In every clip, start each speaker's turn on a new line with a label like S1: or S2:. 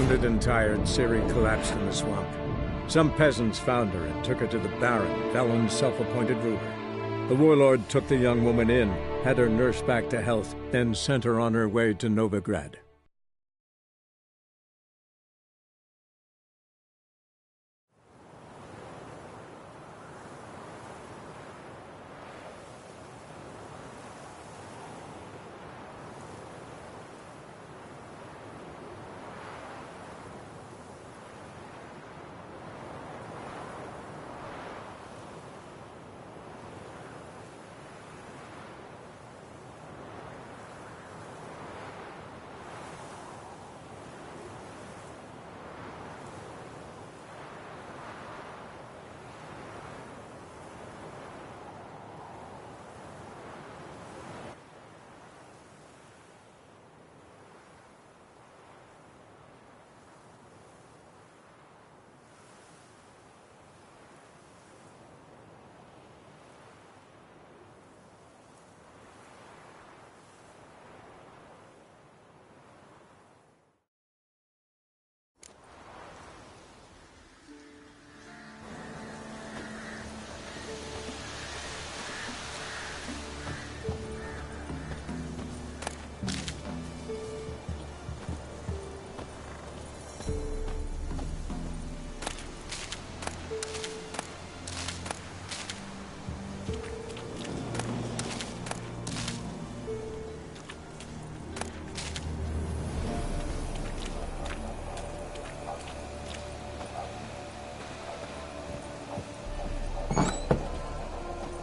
S1: Wounded and tired, Ciri collapsed in the swamp. Some peasants found her and took her to the Baron, Velen's self-appointed ruler. The warlord took the young woman in, had her nursed back to health, then sent her on her way to Novigrad.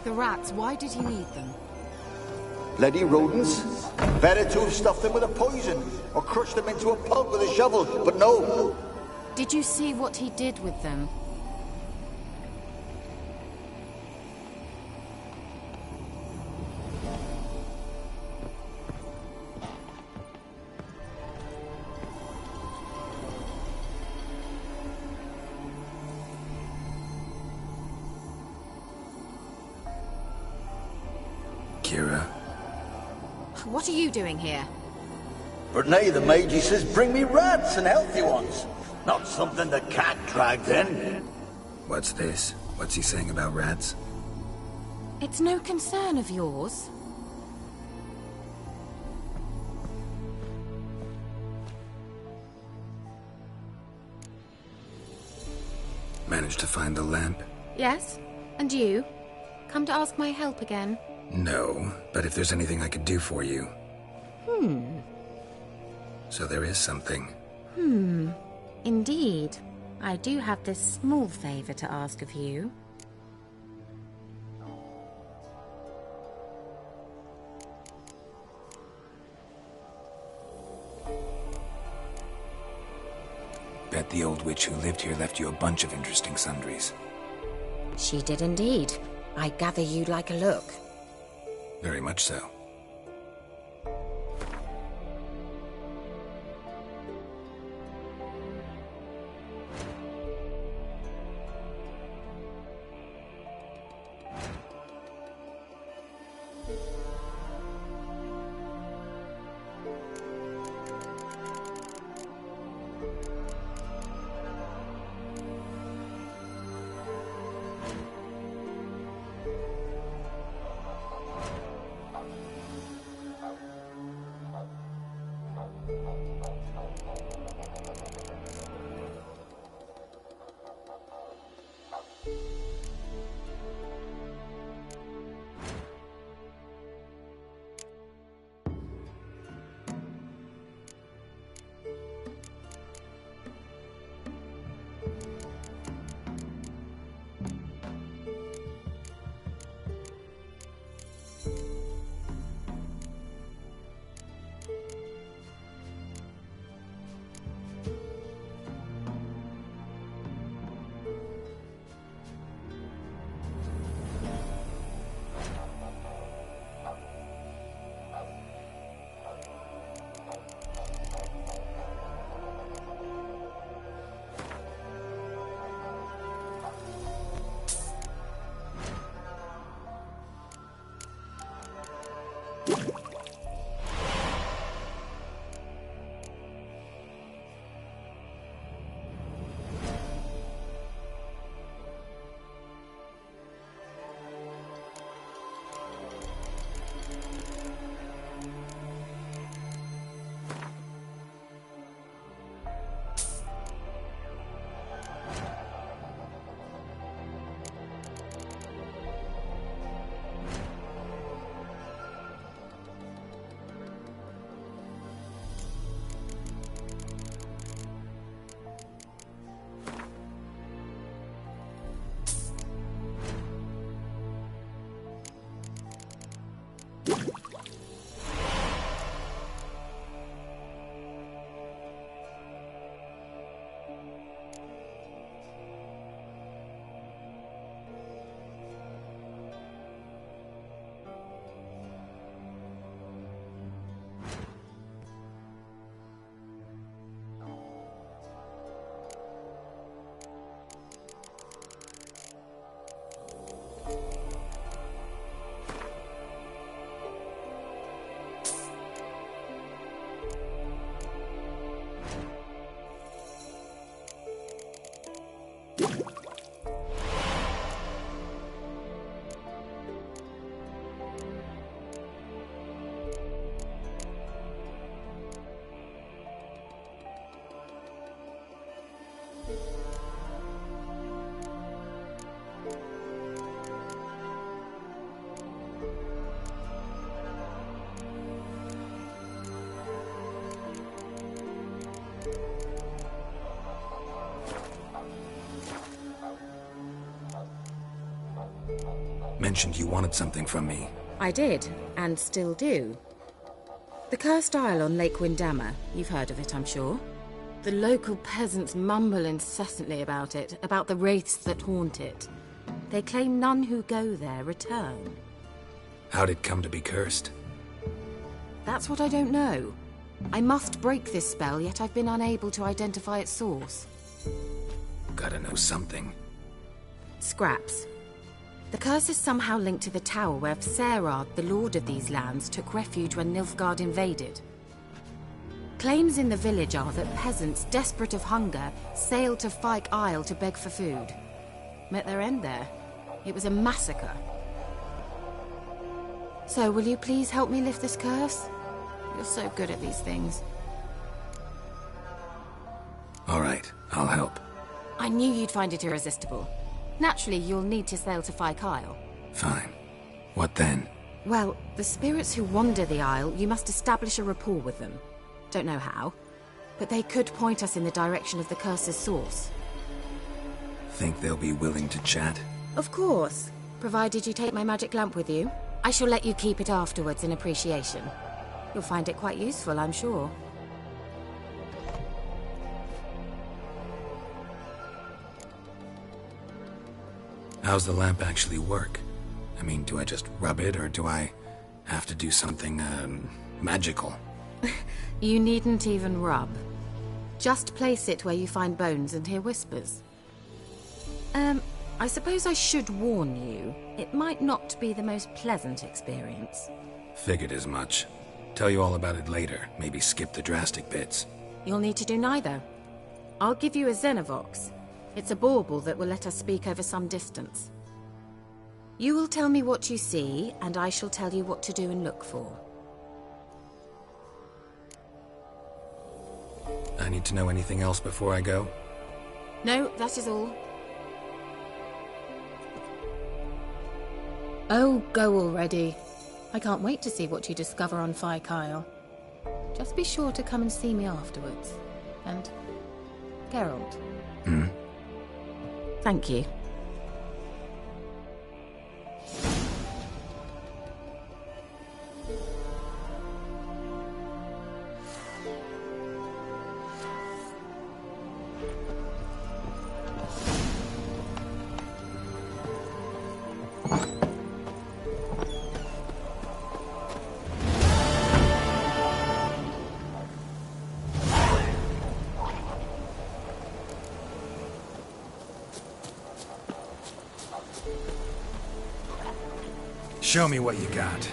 S2: The rats, why did he need them?
S3: Bloody rodents. Better to have stuffed them with a poison, or crushed them into a pulp with a shovel, but no.
S2: Did you see what he did with them? What are you doing here?
S3: But nay, the Magi says bring me rats and healthy ones. Not something the cat dragged in.
S4: What's this? What's he saying about rats?
S2: It's no concern of yours.
S4: Managed to find the lamp?
S2: Yes? And you? Come to ask my help again?
S4: No, but if there's anything I could do for you. So there is something.
S2: Indeed. I do have this small favor to ask of you.
S4: Bet the old witch who lived here left you a bunch of interesting sundries.
S2: She did indeed. I gather you'd like a look.
S4: Very much so. mentioned you wanted something from me.
S2: I did, and still do. The cursed isle on Lake Windammer. You've heard of it, I'm sure. The local peasants mumble incessantly about it, about the wraiths that haunt it. They claim none who go there return.
S4: How'd it come to be cursed?
S2: That's what I don't know. I must break this spell, yet I've been unable to identify its source.
S4: Gotta know something.
S2: Scraps. The curse is somehow linked to the tower where Serad, the lord of these lands, took refuge when Nilfgaard invaded. Claims in the village are that peasants, desperate of hunger, sailed to Fyke Isle to beg for food. Met their end there. It was a massacre. So, will you please help me lift this curse? You're so good at these things.
S4: All right, I'll help.
S2: I knew you'd find it irresistible. Naturally, you'll need to sail to Fyke Isle.
S4: Fine. What then?
S2: Well, the spirits who wander the isle, you must establish a rapport with them. Don't know how, but they could point us in the direction of the curse's source.
S4: Think they'll be willing to chat?
S2: Of course, provided you take my magic lamp with you. I shall let you keep it afterwards in appreciation. You'll find it quite useful, I'm sure.
S4: How's the lamp actually work? I mean, do I just rub it, or do I have to do something, magical?
S2: You needn't even rub. Just place it where you find bones and hear whispers. I suppose I should warn you, it might not be the most pleasant experience.
S4: Figured as much. Tell you all about it later, maybe skip the drastic bits.
S2: You'll need to do neither. I'll give you a Xenovox. It's a bauble that will let us speak over some distance. You will tell me what you see, and I shall tell you what to do and look for.
S4: I need to know anything else before I go?
S2: No, that is all. Oh, go already. I can't wait to see what you discover on Fyke Isle. Just be sure to come and see me afterwards. And Geralt. Thank you.
S4: Show me what you got.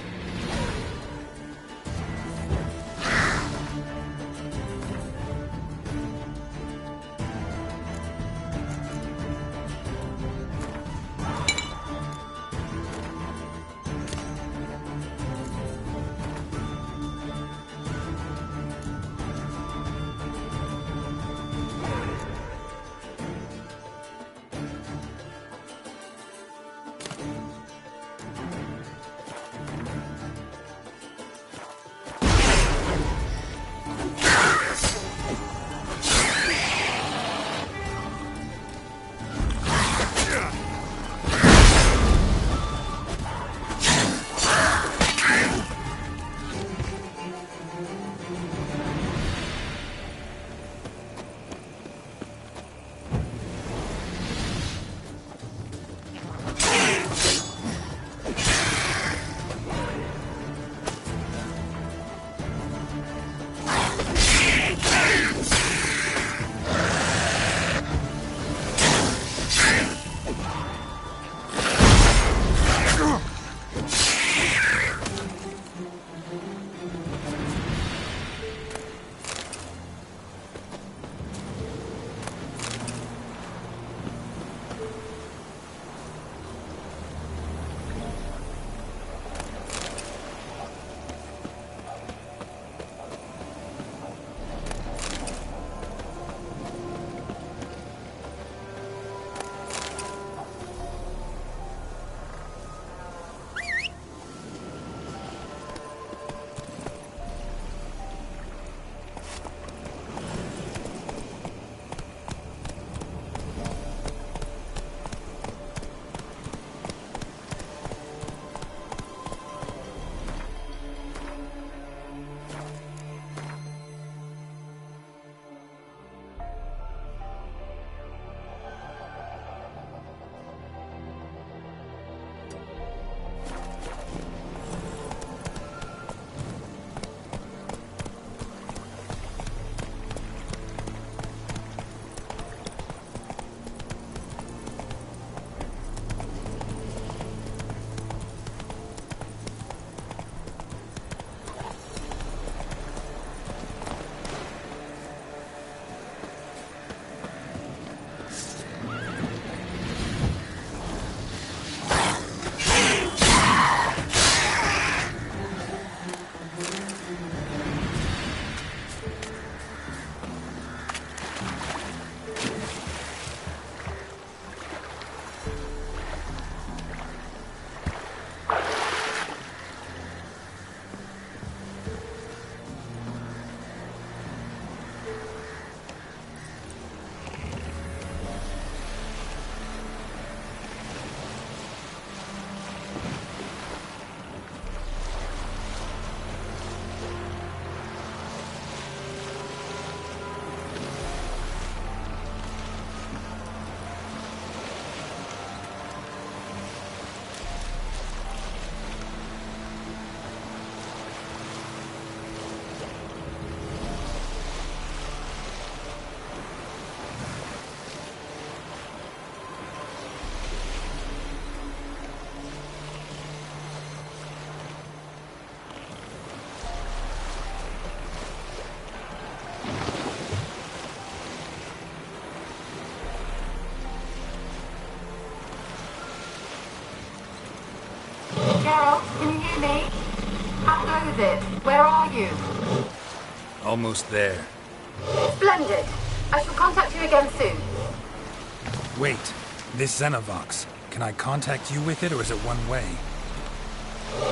S2: How is it? Where are you?
S4: Almost there.
S2: Splendid. I shall contact you again soon.
S4: Wait, this Xenovox. Can I contact you with it, or is it one way?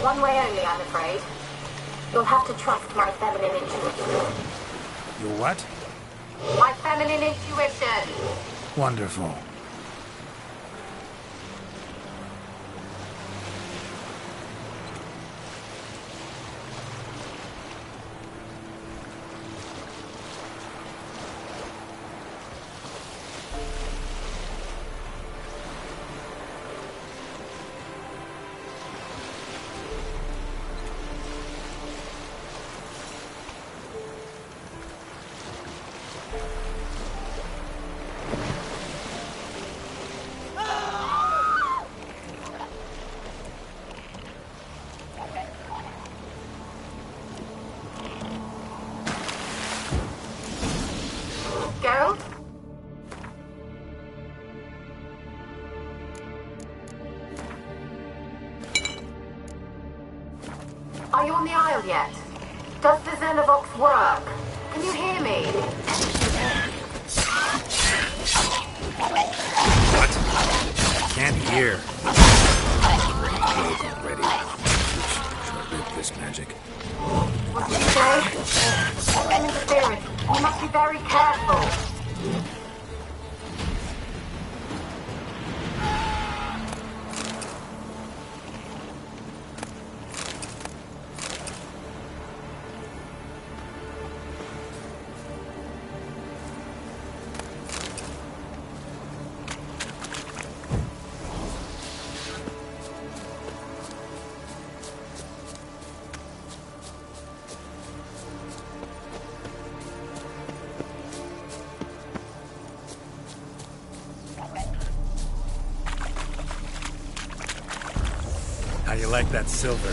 S2: One way only, I'm afraid. You'll have to trust my feminine intuition.
S4: Your what?
S2: My feminine intuition!
S4: Wonderful.
S2: Geralt? Are you on the Isle yet? Does the Xenovox work? Can you hear me?
S4: What? Can't hear. Already. Short-lived this magic.
S2: What did you say? Interference. You must be very careful.
S4: How you like that silver?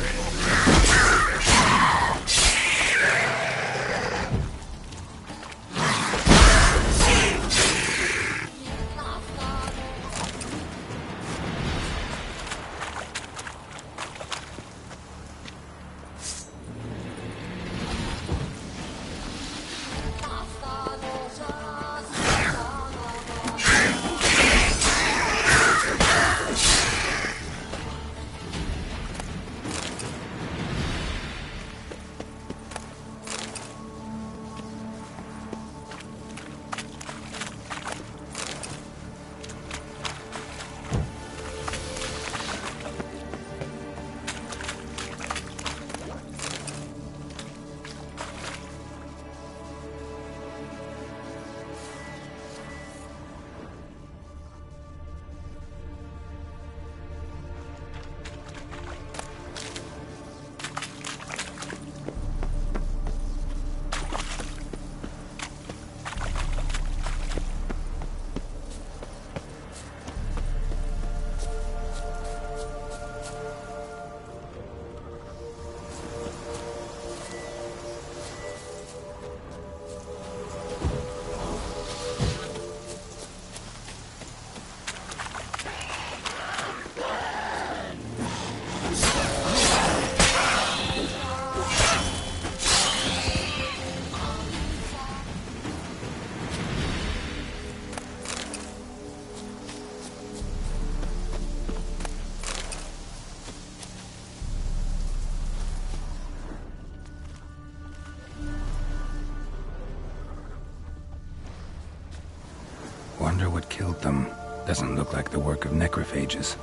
S4: Wonder what killed them. Doesn't look like the work of necrophages.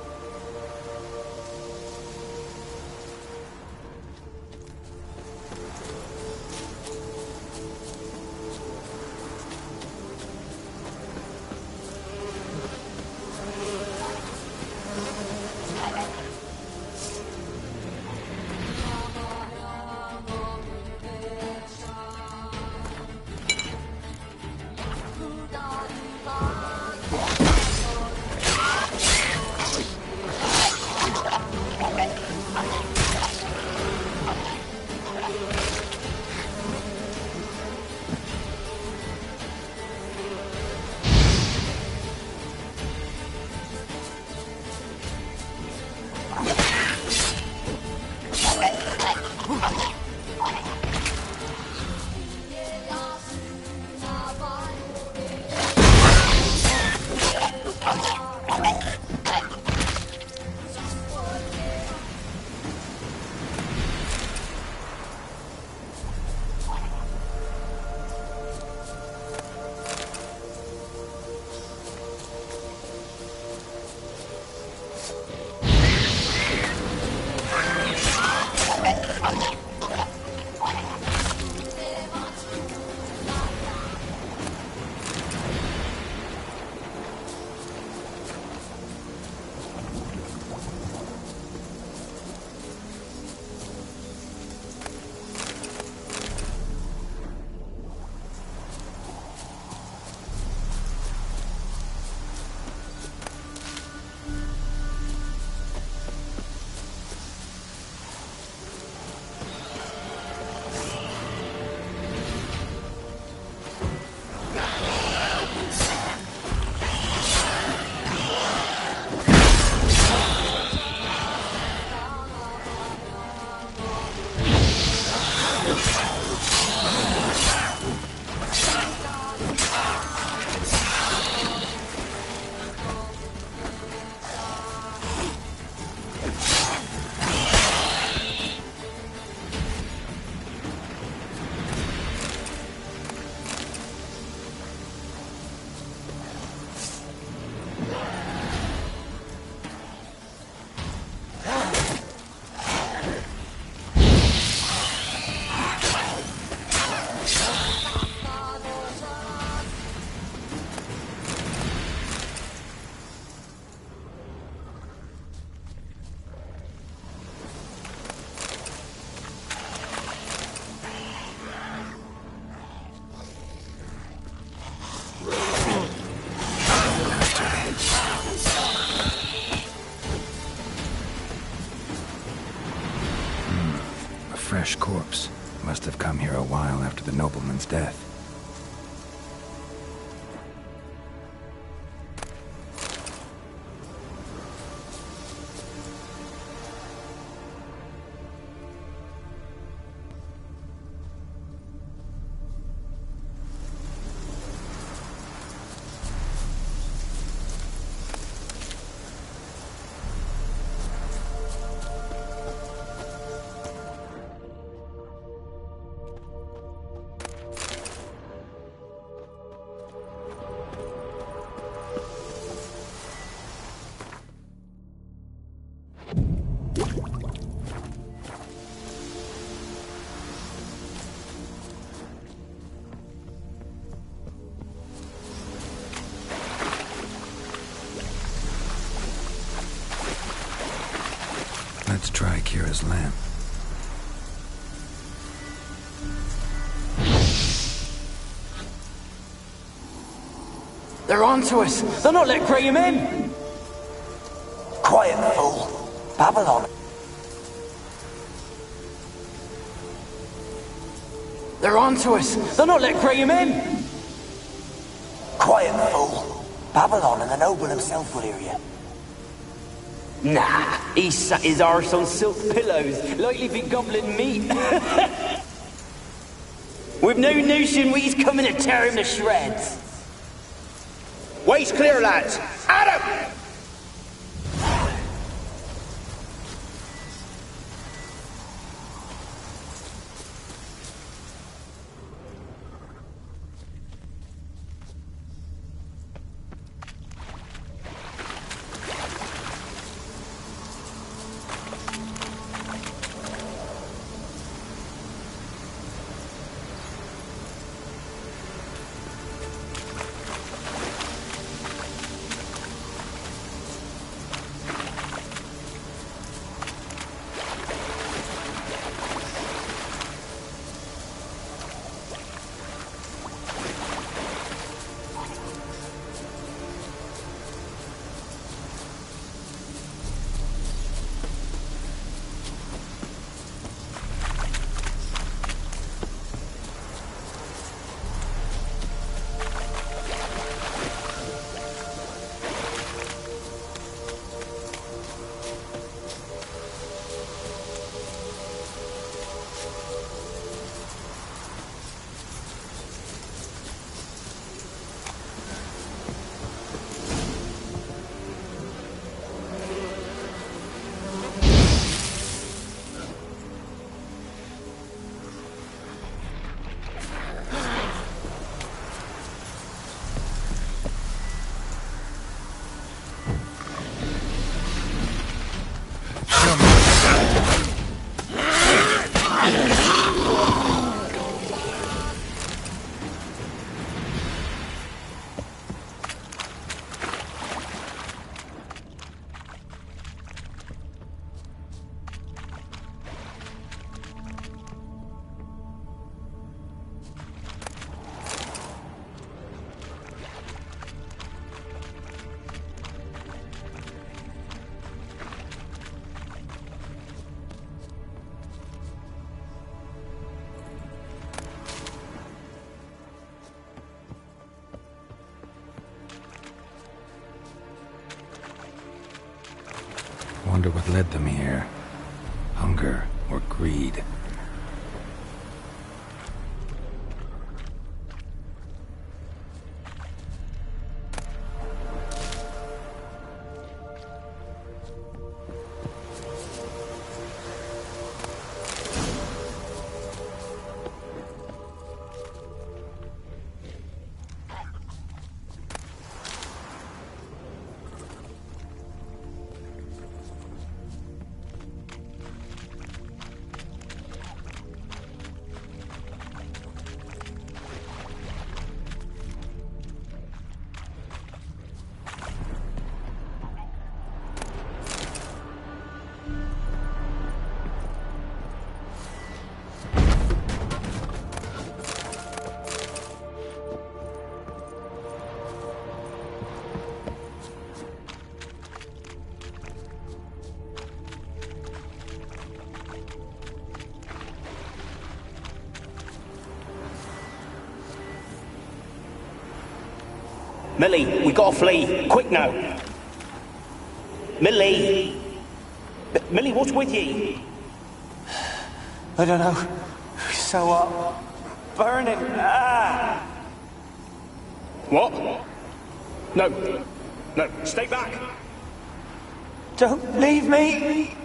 S4: fresh corpse. Must have come here a while after the nobleman's death. Let's try Kira's lamp.
S5: They're onto us! They'll not let Graham in!
S6: Quiet, fool. Babylon.
S5: They're onto us! They'll not let Graham in!
S6: Quiet, fool. Babylon and the noble himself will hear you.
S5: Nah, he sat his arse on silk pillows, likely be gobbling meat. We've no notion we's coming to tear him to shreds.
S3: Way's clear, lads. Adam!
S4: Wonder what led them here. Hunger or greed?
S5: Millie, we gotta flee. Quick now. Millie! Millie, what's with ye?
S6: I don't know. So what? Burning. Ah!
S5: What? No. No, stay back.
S6: Don't leave me!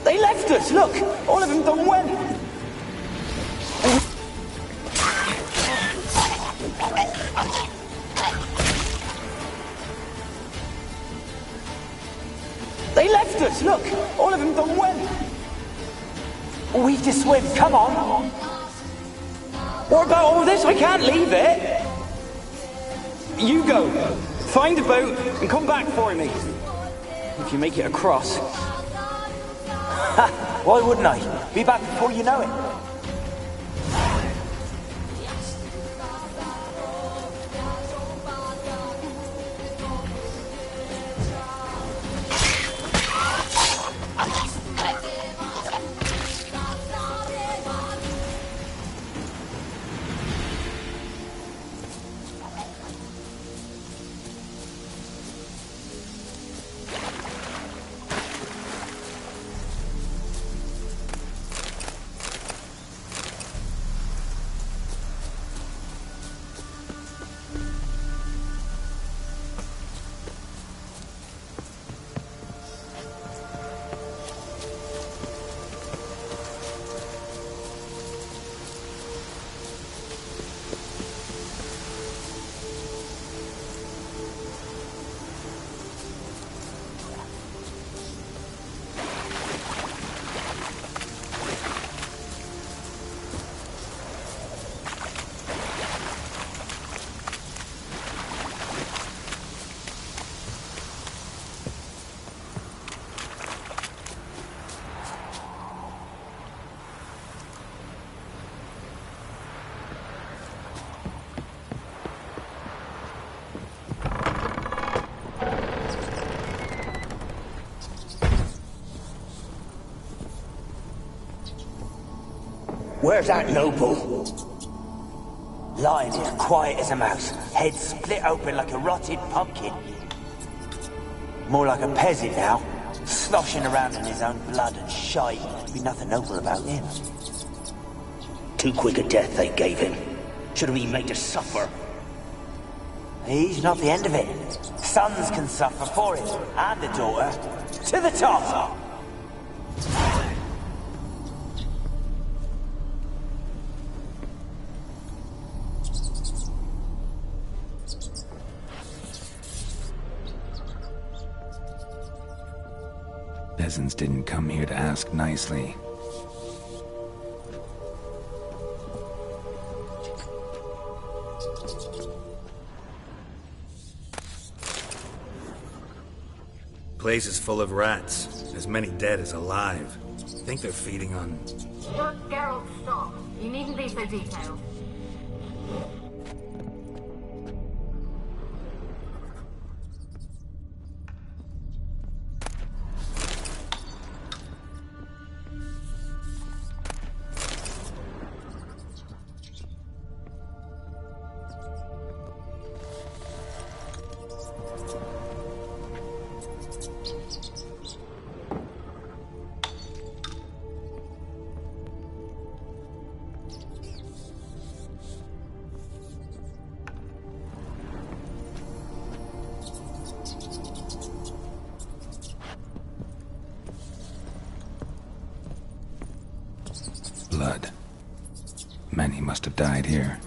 S5: They left us, look! All of them done went! They left us, look! All of them done went!
S6: We've to swim, come on!
S5: What about all this? I can't leave it! You go! Find a boat and come back for me! If you make it across.
S6: Why wouldn't I? Be back before you know it. Where's that noble? Lying here, quiet as a mouse, head split open like a rotted pumpkin. More like a peasant now. Sloshing around in his own blood and shite. Be nothing noble about him.
S7: Too quick a death they gave him. Should have been made to suffer.
S6: He's not the end of it. Sons can suffer for it, and a daughter. To the top!
S4: Peasants didn't come here to ask nicely. Place is full of rats. As many dead as alive. Think they're feeding on...
S8: Geralt, stop. You needn't be so detailed.
S4: Blood. Many must have died here.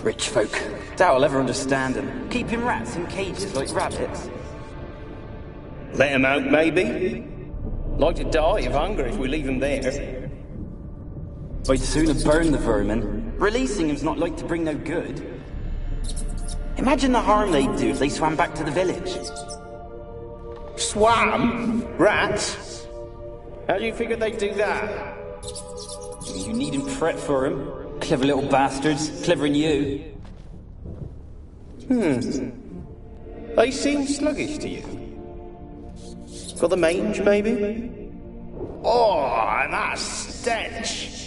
S5: Rich folk. Doubt I'll ever understand them. Keeping rats in cages like rabbits.
S7: Let him out, maybe? Like to die of hunger if we leave him there.
S5: I'd sooner burn the vermin. Releasing him's not like to bring no good. Imagine the harm they'd do if they swam back to the village.
S7: Swam? Rats? How do you figure they'd do that?
S5: You needn't fret for him. Clever little bastards. Clever'n you.
S7: They seem sluggish to you. Got the mange, maybe? Oh, and that stench!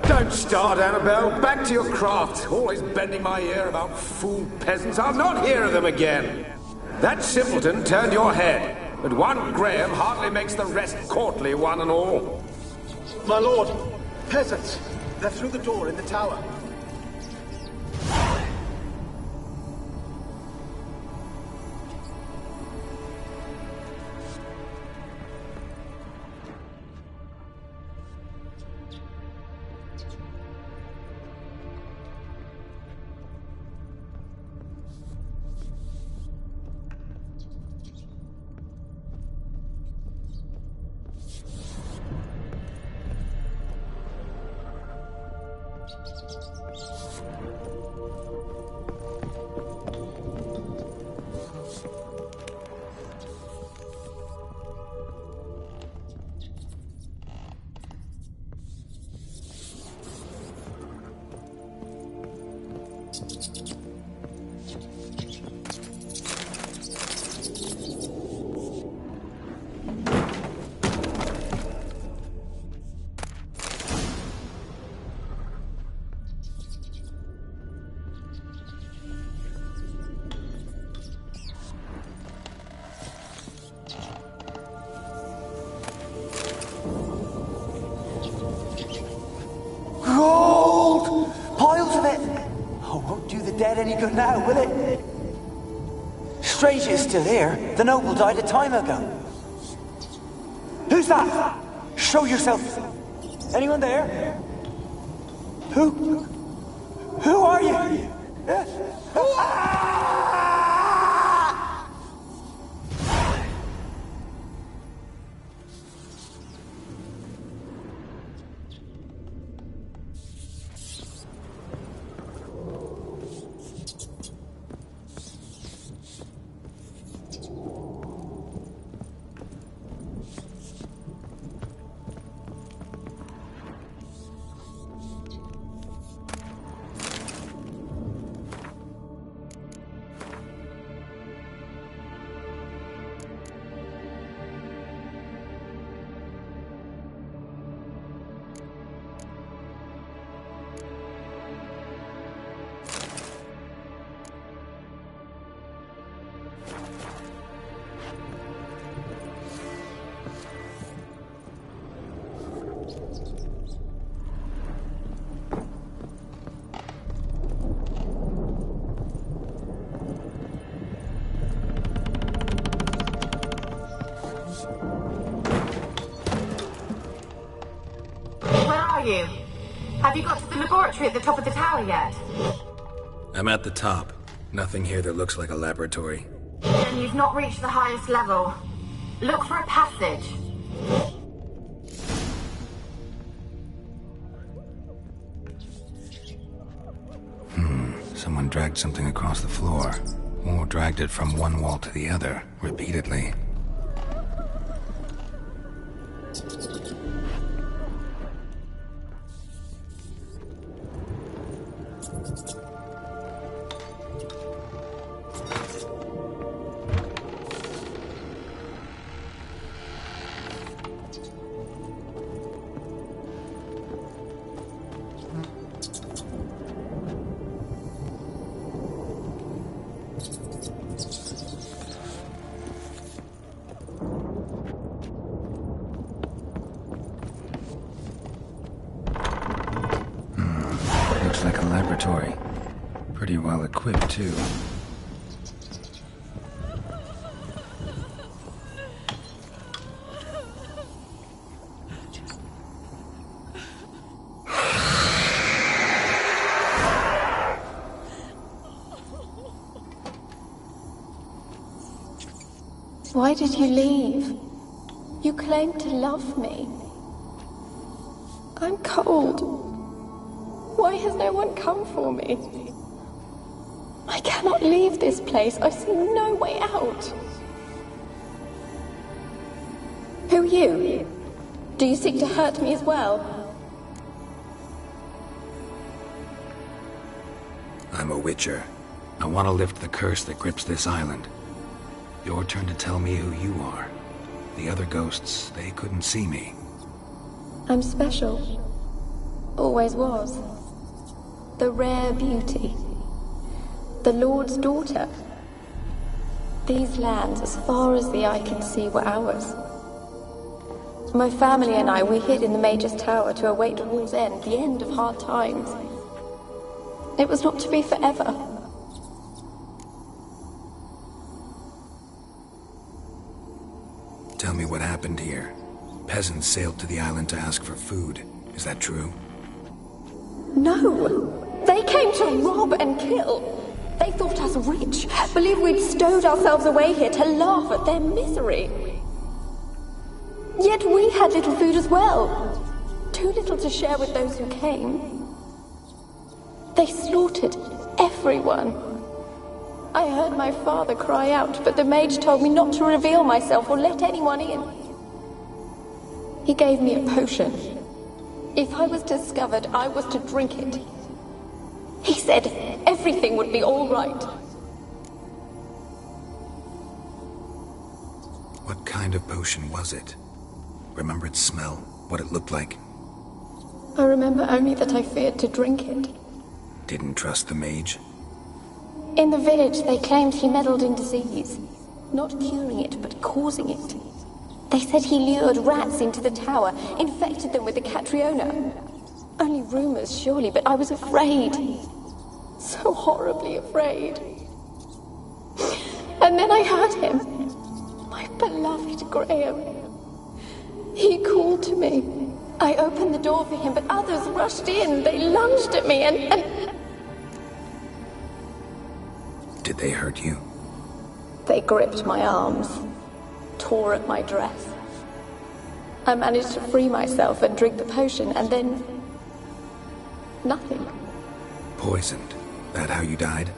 S9: Don't start, Annabelle. Back to your craft. Always bending my ear about fool peasants. I'll not hear of them again. That simpleton turned your head, but one Graham hardly makes the rest courtly, one and all.
S10: My lord, peasants. They're through the door in the tower.
S6: dead any good now, will it? Strange it's still here. The noble died a time ago. Who's that? Show yourself. Anyone there? Who are you?
S8: You? Have you got to the laboratory at the top of the tower yet?
S4: I'm at the top. Nothing here that looks like a laboratory.
S8: Then you've not reached the highest level. Look for a passage.
S4: Someone dragged something across the floor. Or dragged it from one wall to the other, repeatedly. Looks like a laboratory. Pretty well equipped, too.
S11: Why did you leave? You claimed to love me. I'm cold. Why has no one come for me? I cannot leave this place. I see no way out. Who are you? Do you seek to hurt me as well?
S4: I'm a witcher. I want to lift the curse that grips this island. Your turn to tell me who you are. The other ghosts, they couldn't see me.
S11: I'm special. Always was. The rare beauty. The Lord's daughter. These lands, as far as the eye can see, were ours. My family and I, we hid in the Major's tower to await war's end, the end of hard times. It was not to be forever.
S4: Tell me what happened here. Peasants sailed to the island to ask for food. Is that true?
S11: No! They came to rob and kill. They thought us rich, believed we'd stowed ourselves away here to laugh at their misery. Yet we had little food as well. Too little to share with those who came. They slaughtered everyone. I heard my father cry out, but the mage told me not to reveal myself or let anyone in. He gave me a potion. If I was discovered, I was to drink it. He said everything would be all right.
S4: What kind of potion was it? Remember its smell? What it looked like?
S11: I remember only that I feared to drink it.
S4: Didn't trust the mage?
S11: In the village, they claimed he meddled in disease. Not curing it, but causing it. They said he lured rats into the tower, infected them with the Catriona. Only rumors, surely, but I was afraid. so horribly afraid. And then I heard him, my beloved Graham. He called to me. I opened the door for him, but others rushed in. They lunged at me and...
S4: Did they hurt you?
S11: They gripped my arms, tore at my dress. I managed to free myself and drink the potion, and then... nothing.
S4: Poisoned? That how you died?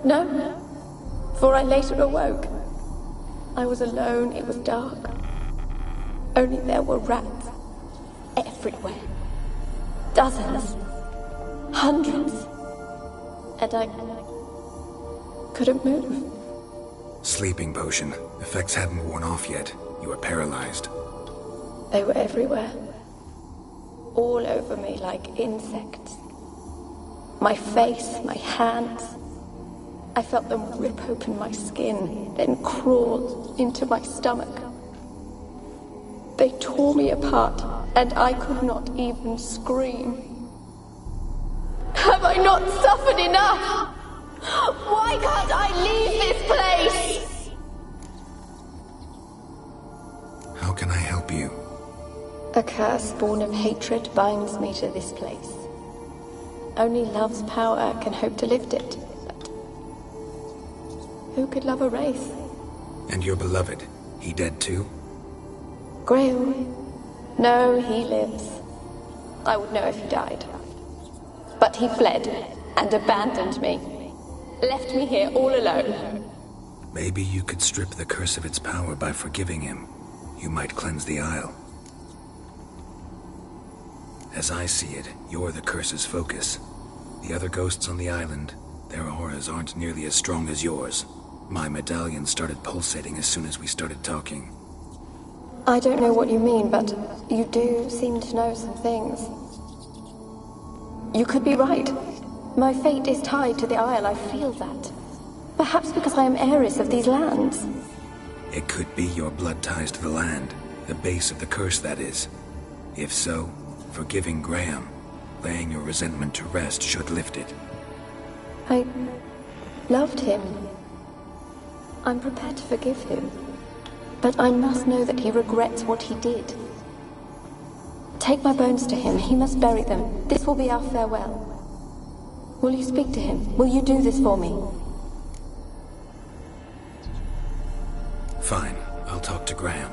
S11: No, for I later awoke. I was alone, it was dark. Only there were rats everywhere. Dozens. Hundreds. And I couldn't move.
S4: Sleeping potion. Effects hadn't worn off yet. You were paralyzed.
S11: They were everywhere. All over me like insects. My face, my hands. I felt them rip open my skin, then crawl into my stomach. They tore me apart, and I could not even scream. Have I not suffered enough? Why can't I leave this place?
S4: How can I help you?
S11: A curse born of hatred binds me to this place. Only love's power can hope to lift it. But who could love a wraith?
S4: And your beloved, he dead too?
S11: Graham? No, he lives. I would know if he died. But he fled and abandoned me. Left me here all alone.
S4: Maybe you could strip the curse of its power by forgiving him. You might cleanse the Isle. As I see it, you're the curse's focus. The other ghosts on the island, their auras aren't nearly as strong as yours. My medallion started pulsating as soon as we started talking.
S11: I don't know what you mean, but you do seem to know some things. You could be right. My fate is tied to the Isle, I feel that. Perhaps because I am heiress of these lands.
S4: It could be your blood ties to the land, the base of the curse, that is. If so, forgiving Graham, laying your resentment to rest should lift it.
S11: I loved him. I'm prepared to forgive him. But I must know that he regrets what he did. Take my bones to him. He must bury them. This will be our farewell. Will you speak to him? Will you do this for me?
S4: Fine. I'll talk to Graham.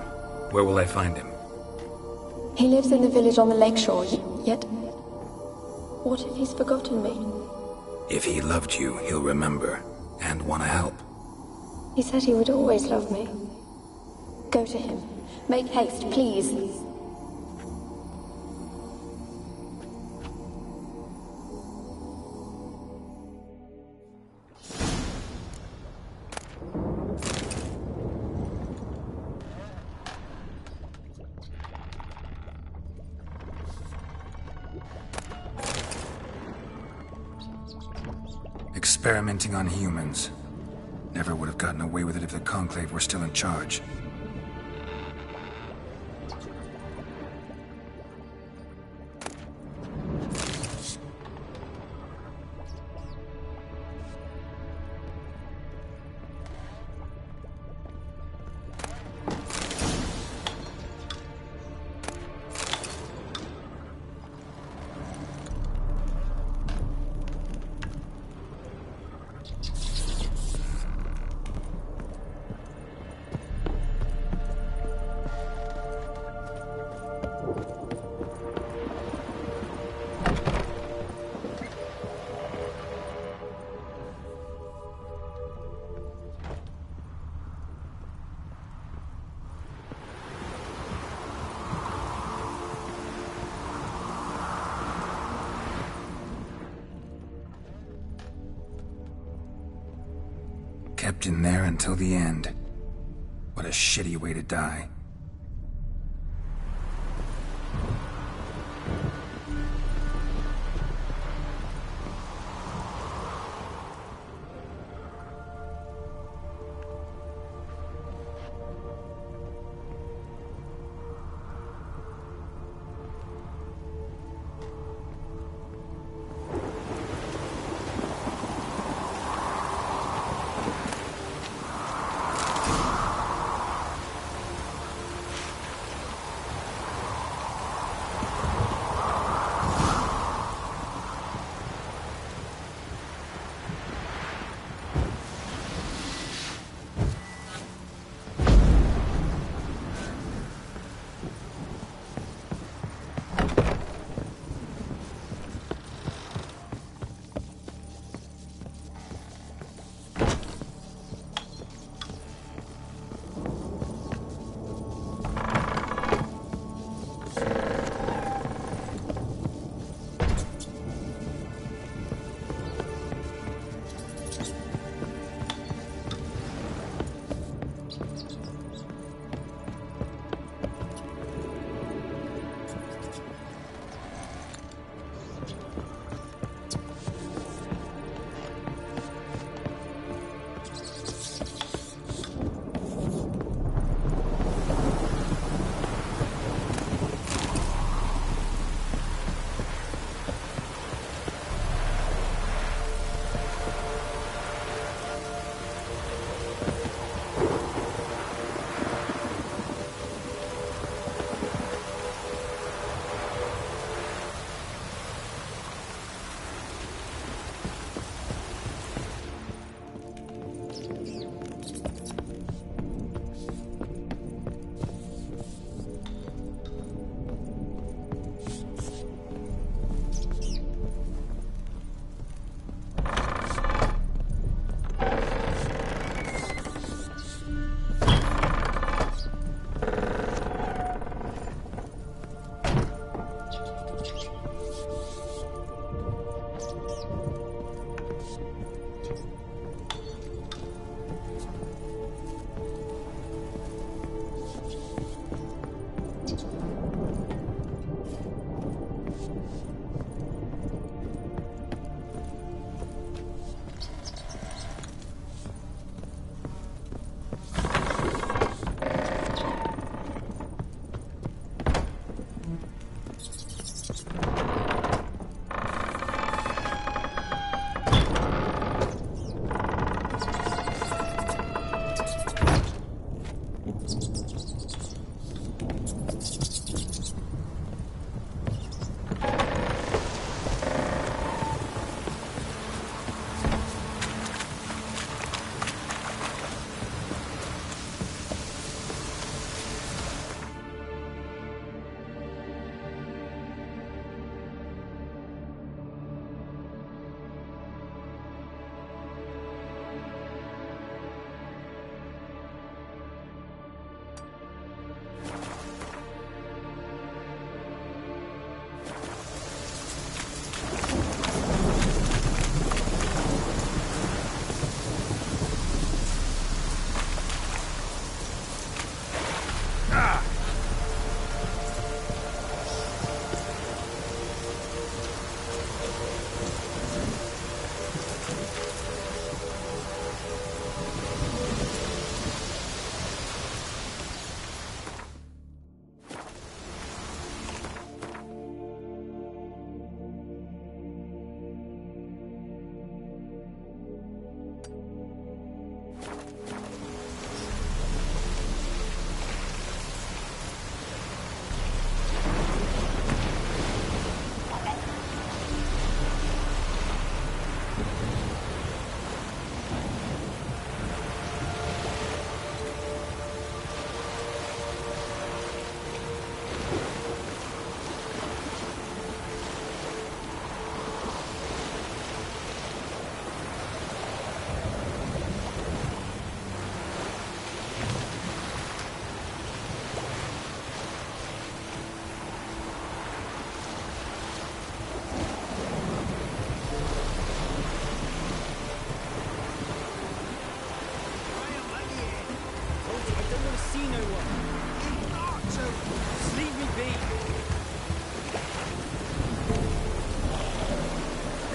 S4: Where will I find him?
S11: He lives in the village on the lakeshore, yet... what if he's forgotten me?
S4: If he loved you, he'll remember, and want to help.
S11: He said he would always love me. Go to him. Make haste, please.
S4: Experimenting on humans. Never would have gotten away with it if the Conclave were still in charge. Kept in there until the end. What a shitty way to die.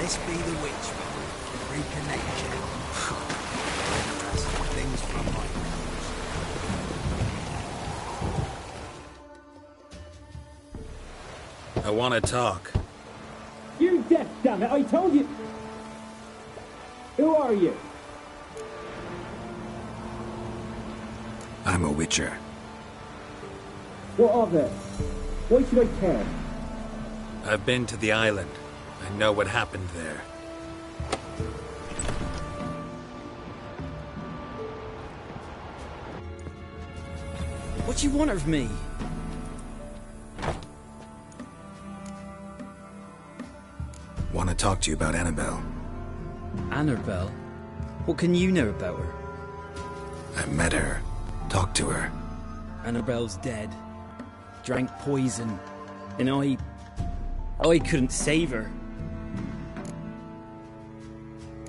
S12: This be the witch, reconnection. Things from my
S4: I want to talk.
S5: You're deaf, damn it! I told you. Who are you?
S4: I'm a witcher.
S5: What of it? Why should I care?
S4: I've been to the island. I know what happened there.
S5: What do you want of me?
S4: Want to talk to you about Annabelle.
S5: Annabelle? What can you know about her?
S4: I met her. Talked to her.
S5: Annabelle's dead. Drank poison. And I couldn't save her.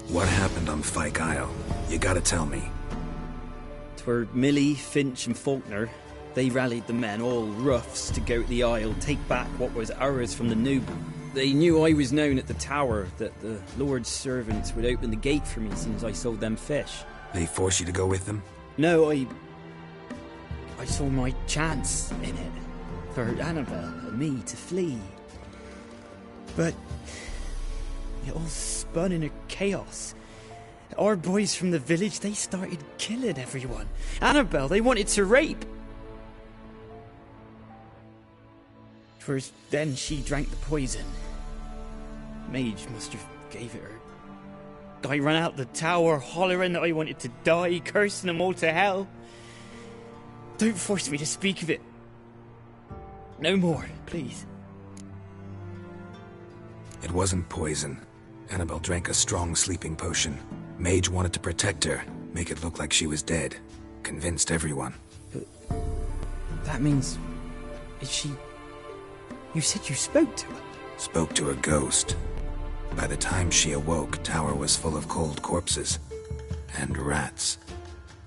S4: What happened on Fyke Isle? You gotta tell me.
S5: 'Twere Millie, Finch and Faulkner. They rallied the men, all roughs, to go to the Isle, take back what was ours from the noob. They knew I was known at the tower, that the Lord's servants would open the gate for me since I sold them fish.
S4: They force you to go with them?
S5: No, I saw my chance in it. For Annabelle and me to flee. But it all spun in a chaos. Our boys from the village, they started killing everyone. Annabelle, they wanted to rape. First, then she drank the poison. Mage must have gave it her. I ran out the tower, hollering that I wanted to die, cursing them all to hell. Don't force me to speak of it. No more, please.
S4: It wasn't poison. Annabelle drank a strong sleeping potion. Mage wanted to protect her, make it look like she was dead. Convinced everyone.
S5: But that means... Is she... You said you spoke to her?
S4: Spoke to a ghost. By the time she awoke, tower was full of cold corpses. And rats.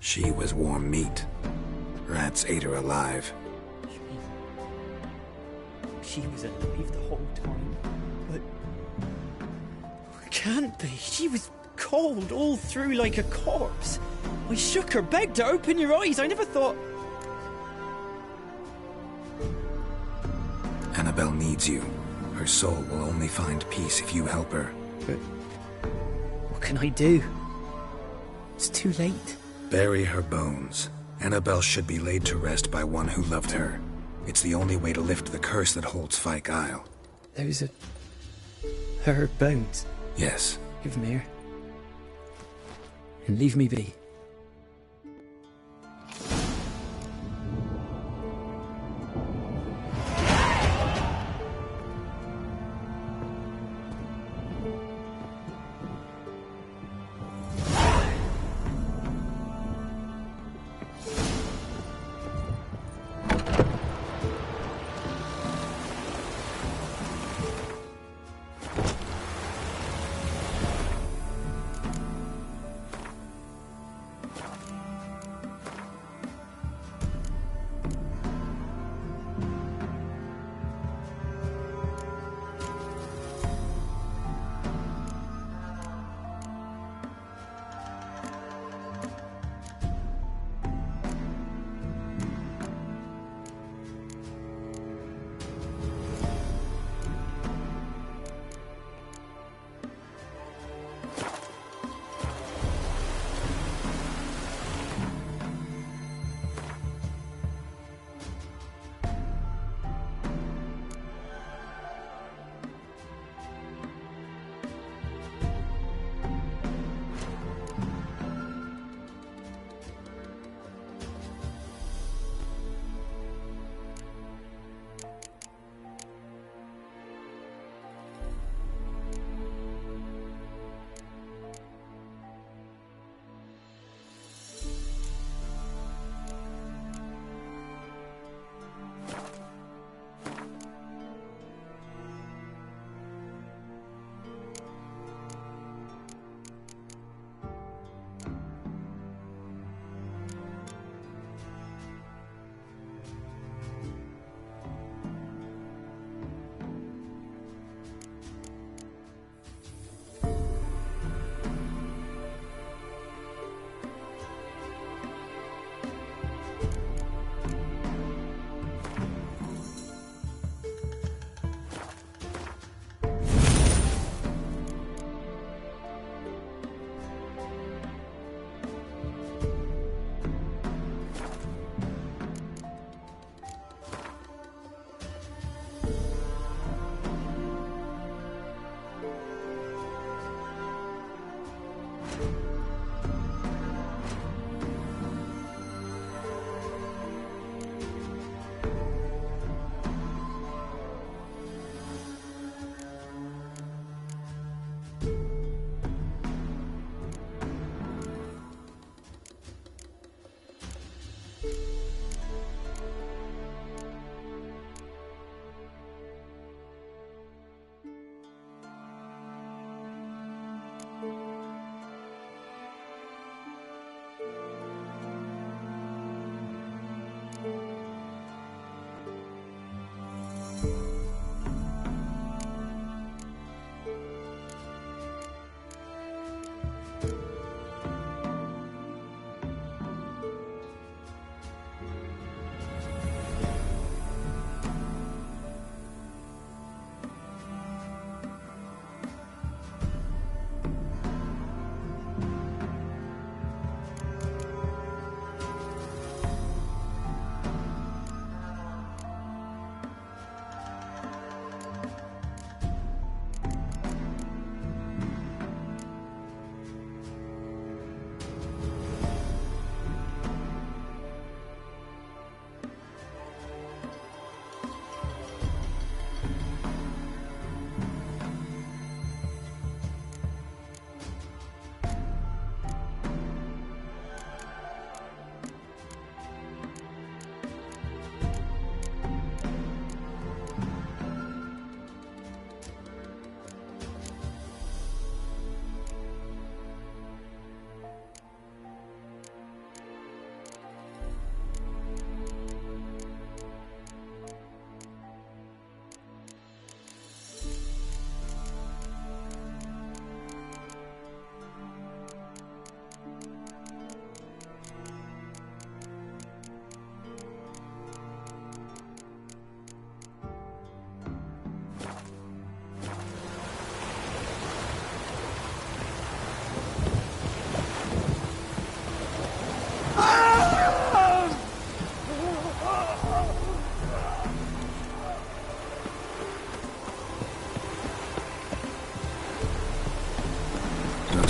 S4: She was warm meat. Rats ate her alive.
S5: She was alive the whole time, but... Can't be. She was cold all through like a corpse. I shook her, begged her, open your eyes. I never thought...
S4: Annabelle needs you. Her soul will only find peace if you help her.
S5: But... What can I do? It's too late.
S4: Bury her bones. Annabelle should be laid to rest by one who loved her. It's the only way to lift the curse that holds Fyke Isle.
S5: Those are... her bones?
S4: Yes.
S5: Give them here. And leave me be.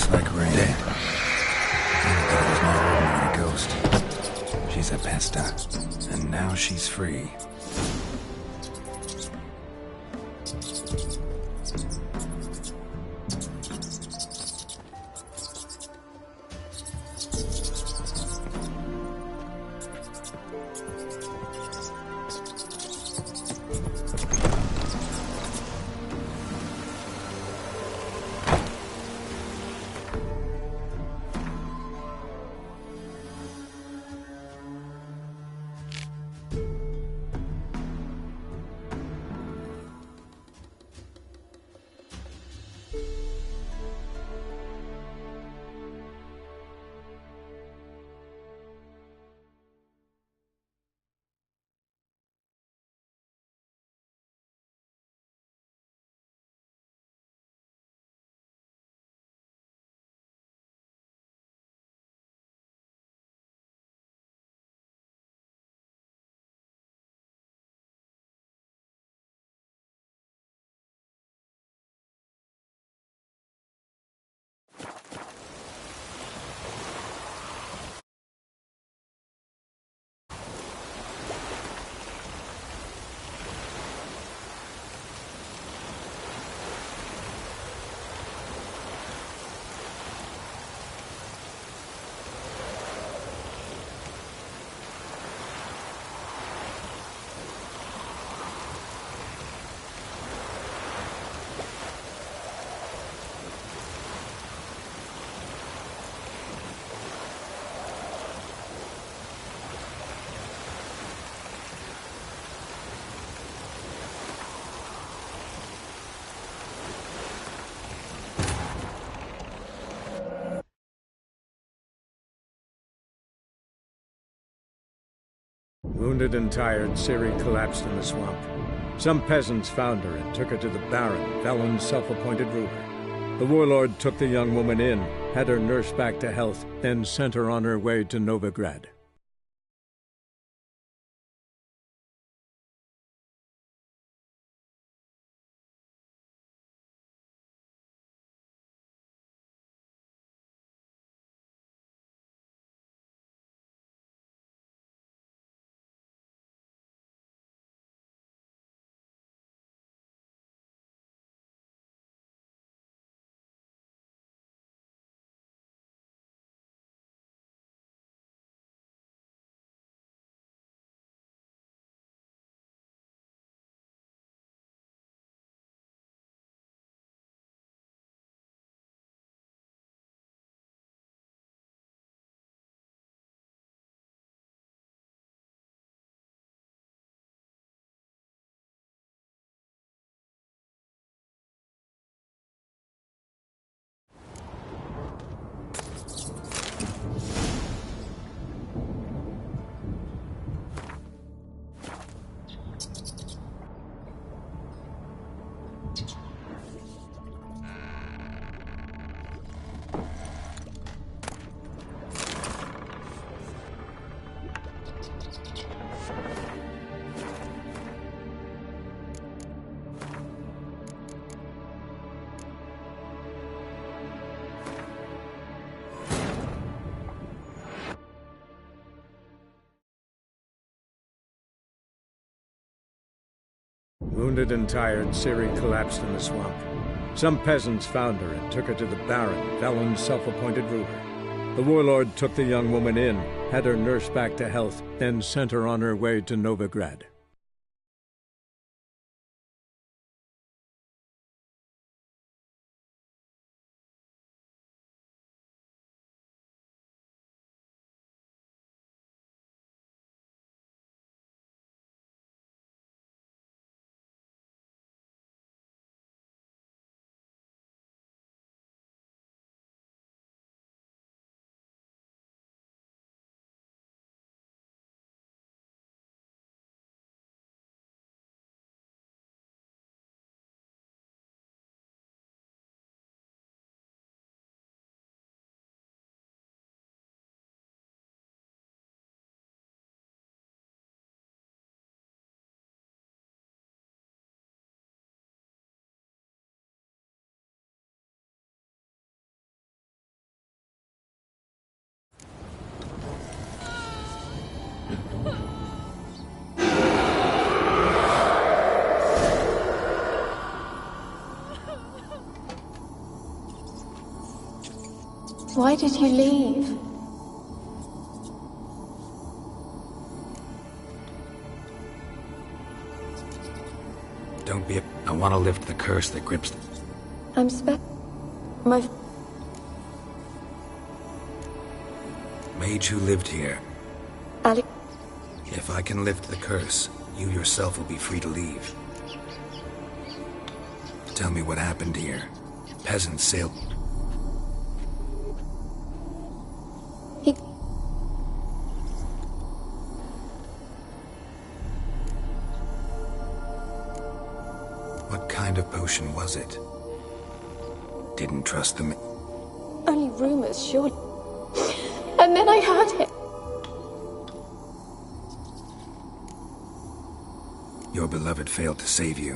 S4: Looks like we're dead. Annabelle was not ordinary ghost. She's a pesta, and now she's free.
S1: Wounded and tired, Ciri collapsed in the swamp. Some peasants found her and took her to the Baron, Velen's self-appointed ruler. The warlord took the young woman in, had her nursed back to health, then sent her on her way to Novigrad. Wounded and tired, Ciri collapsed in the swamp. Some peasants found her and took her to the Baron, Velen's self-appointed ruler. The warlord took the young woman in, had her nursed back to health, then sent her on her way to Novigrad.
S11: Why did you leave?
S4: Don't be I want to lift the curse that grips...
S11: I'm my...
S4: Mage who lived here.
S11: Alec...
S4: If I can lift the curse, you yourself will be free to leave. Tell me what happened here. Peasants sailed... What kind of potion was it? Didn't trust them.
S11: Only rumors, surely. And then I heard it.
S4: Your beloved failed to save you.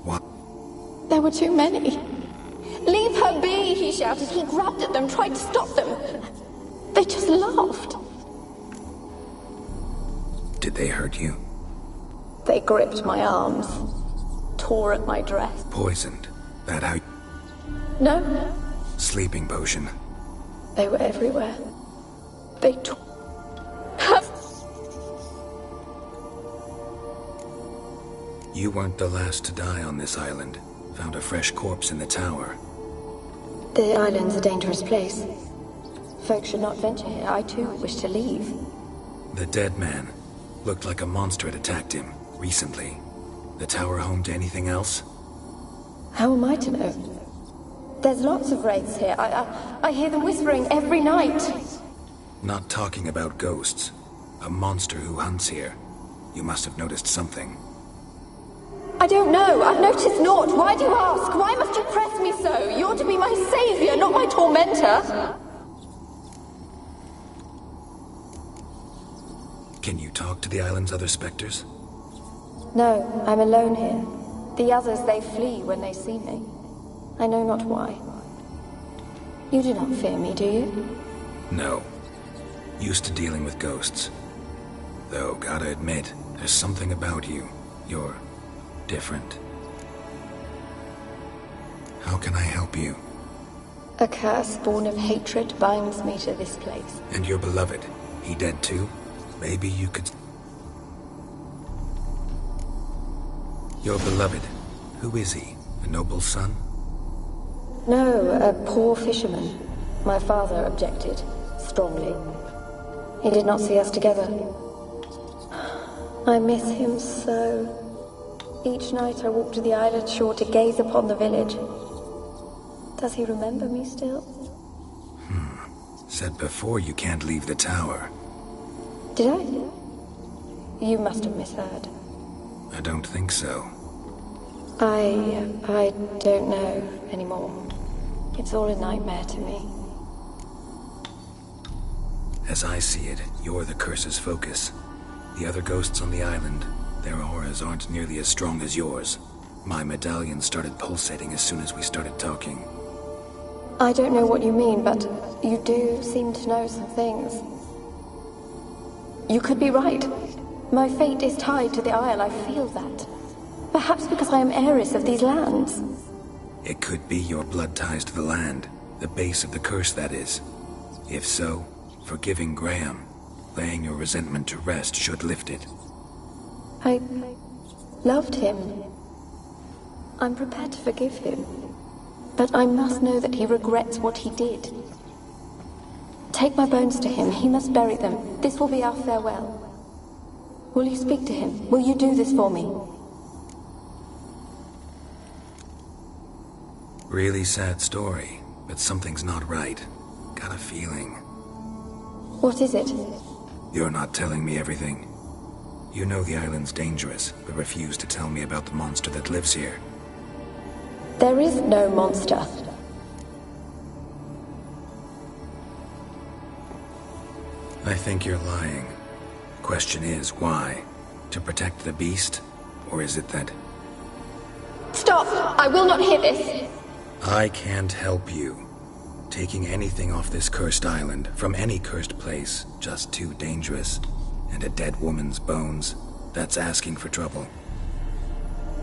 S4: What?
S11: There were too many. Leave her be, he shouted. He grabbed at them, tried to stop them. They just laughed.
S4: Did they hurt you?
S11: They gripped my arms, tore at my dress.
S4: Poisoned? That how...
S11: No.
S4: Sleeping potion.
S11: They were everywhere. They took...
S4: You weren't the last to die on this island. Found a fresh corpse in the tower.
S11: The island's a dangerous place. Folks should not venture here. I too wish to leave.
S4: The dead man. Looked like a monster had attacked him, recently. The tower home to anything else?
S11: How am I to know? There's lots of wraiths here. I hear them whispering every night.
S4: Not talking about ghosts. A monster who hunts here. You must have noticed something.
S11: I don't know. I've noticed naught. Why do you ask? Why must you press me so? You're to be my savior, not my tormentor.
S4: Can you talk to the island's other specters?
S11: No, I'm alone here. The others, they flee when they see me. I know not why. You do not fear me, do you?
S4: No. Used to dealing with ghosts. Though, gotta admit, there's something about you. You're... different. How can I help you?
S11: A curse born of hatred binds me to this place.
S4: And your beloved, he dead too? Maybe you could... Your beloved, who is he? A noble son?
S11: No, a poor fisherman. My father objected, strongly. He did not see us together. I miss him so. Each night I walk to the island shore to gaze upon the village. Does he remember me still?
S4: Said before you can't leave the tower.
S11: Did I? You must have misheard.
S4: I don't think so.
S11: I don't know anymore. It's all a nightmare to me.
S4: As I see it, you're the curse's focus. The other ghosts on the island, their auras aren't nearly as strong as yours. My medallion started pulsating as soon as we started talking.
S11: I don't know what you mean, but you do seem to know some things. You could be right. My fate is tied to the Isle, I feel that. Perhaps because I am heiress of these lands.
S4: It could be your blood ties to the land, the base of the curse, that is. If so, forgiving Graham, laying your resentment to rest should lift it.
S11: I loved him. I'm prepared to forgive him. But I must know that he regrets what he did. Take my bones to him. He must bury them. This will be our farewell. Will you speak to him? Will you do this for me?
S4: Really sad story, but something's not right. Got a feeling.
S11: What is it?
S4: You're not telling me everything. You know the island's dangerous, but refuse to tell me about the monster that lives here.
S11: There is no monster.
S4: I think you're lying. Question is, why? To protect the beast? Or is it that...
S11: Stop! I will not hear this!
S4: I can't help you. Taking anything off this cursed island, from any cursed place, just too dangerous. And a dead woman's bones, that's asking for trouble.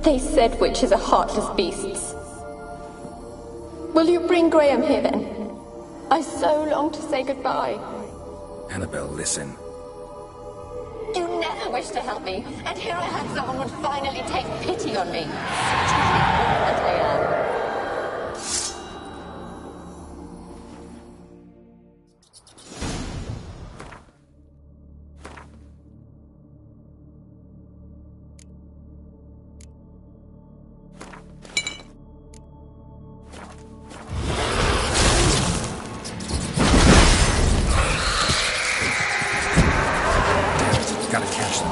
S11: They said witches are heartless beasts. Will you bring Graham here then? I so long to say goodbye.
S4: Annabelle, listen.
S11: You never wished to help me, and here I had someone would finally take pity on me. Such that I am.
S4: Gotta catch them.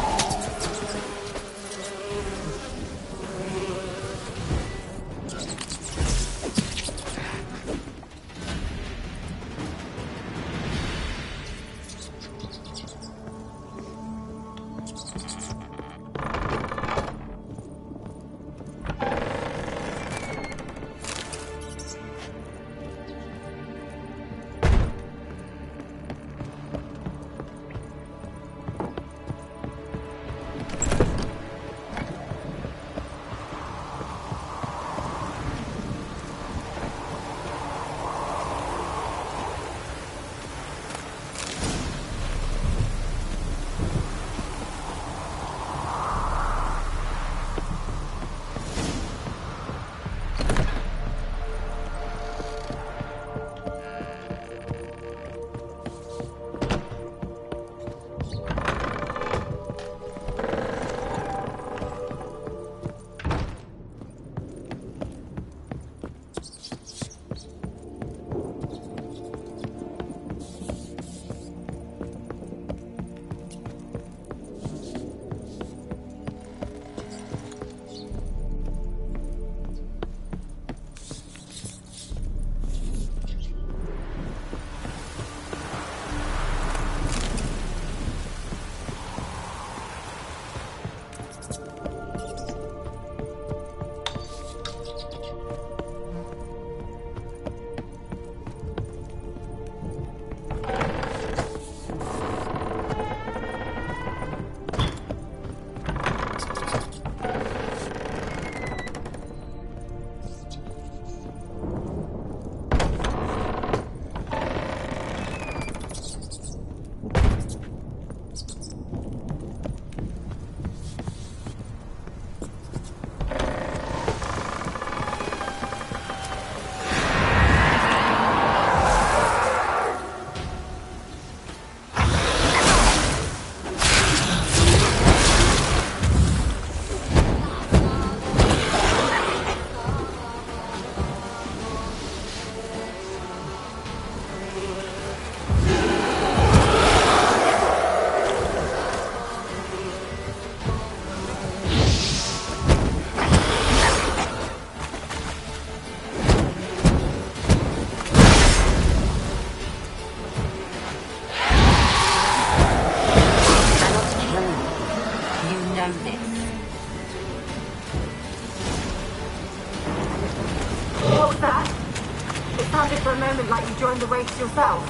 S8: Like you joined the race yourself.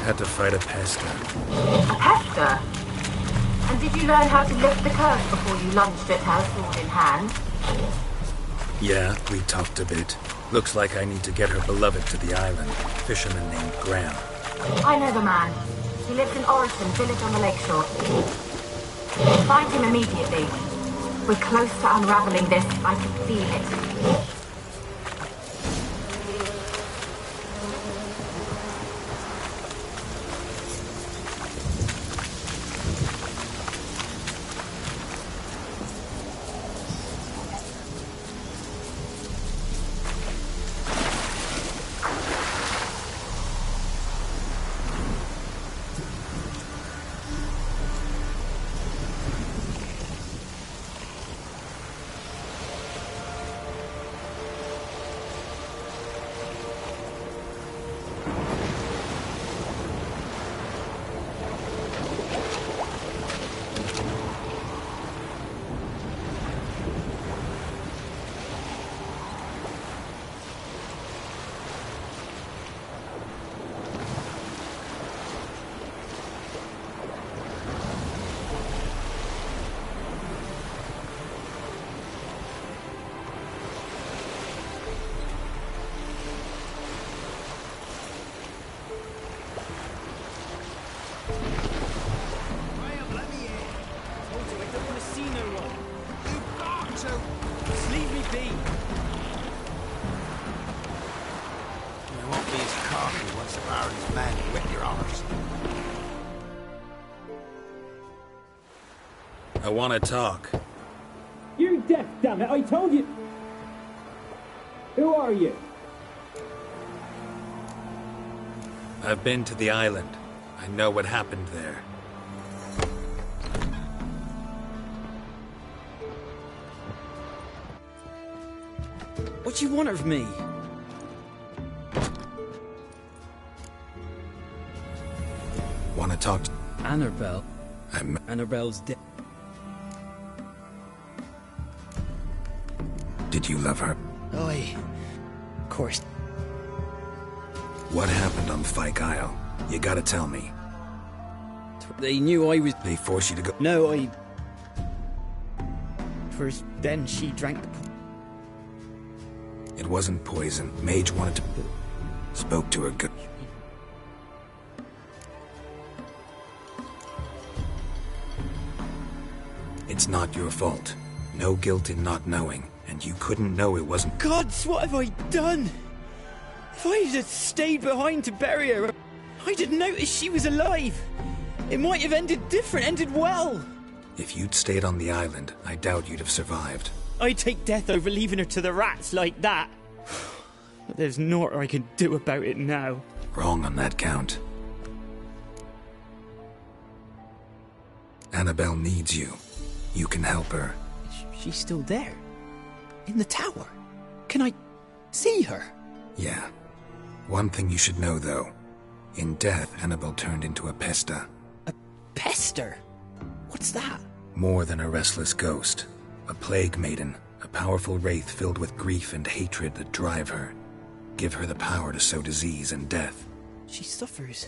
S4: Had to fight a pester.
S8: A pester? And did you learn how to lift the curse before you lunged at her, sword in hand?
S4: Yeah, we talked a bit. Looks like I need to get her beloved to the island. Fisherman named Graham.
S8: I know the man. He lives in Orison, village on the lakeshore. Find him immediately. We're close to unraveling this. I can feel it.
S12: Sir Baron's men with your honors.
S4: I want to talk.
S13: You're deaf, damn it! I told you. Who are you?
S4: I've been to the island. I know what happened there.
S5: What do you want of me?
S4: Want to talk to
S5: Annabelle. Annabelle's dead.
S4: Did you love her?
S5: Of course.
S4: What happened on Fyke Isle? You gotta tell me.
S5: They knew I was...
S4: They forced you to go...
S5: No, First, then she drank the...
S4: It wasn't poison. Mage wanted to... Spoke to her good... It's not your fault. No guilt in not knowing. And you couldn't know it wasn't...
S5: Gods, what have I done? If I had stayed behind to bury her, I didn't notice she was alive. It might have ended different, ended well.
S4: If you'd stayed on the island, I doubt you'd have survived.
S5: I'd take death over leaving her to the rats like that. But there's naught I can do about it now.
S4: Wrong on that count. Annabelle needs you. You can help her.
S5: She's still there. In the tower. Can I see her?
S4: Yeah. One thing you should know, though. In death, Annabelle turned into a pesta.
S5: A pester? What's that?
S4: More than a restless ghost. A plague maiden. A powerful wraith filled with grief and hatred that drive her. Give her the power to sow disease and death.
S5: She suffers.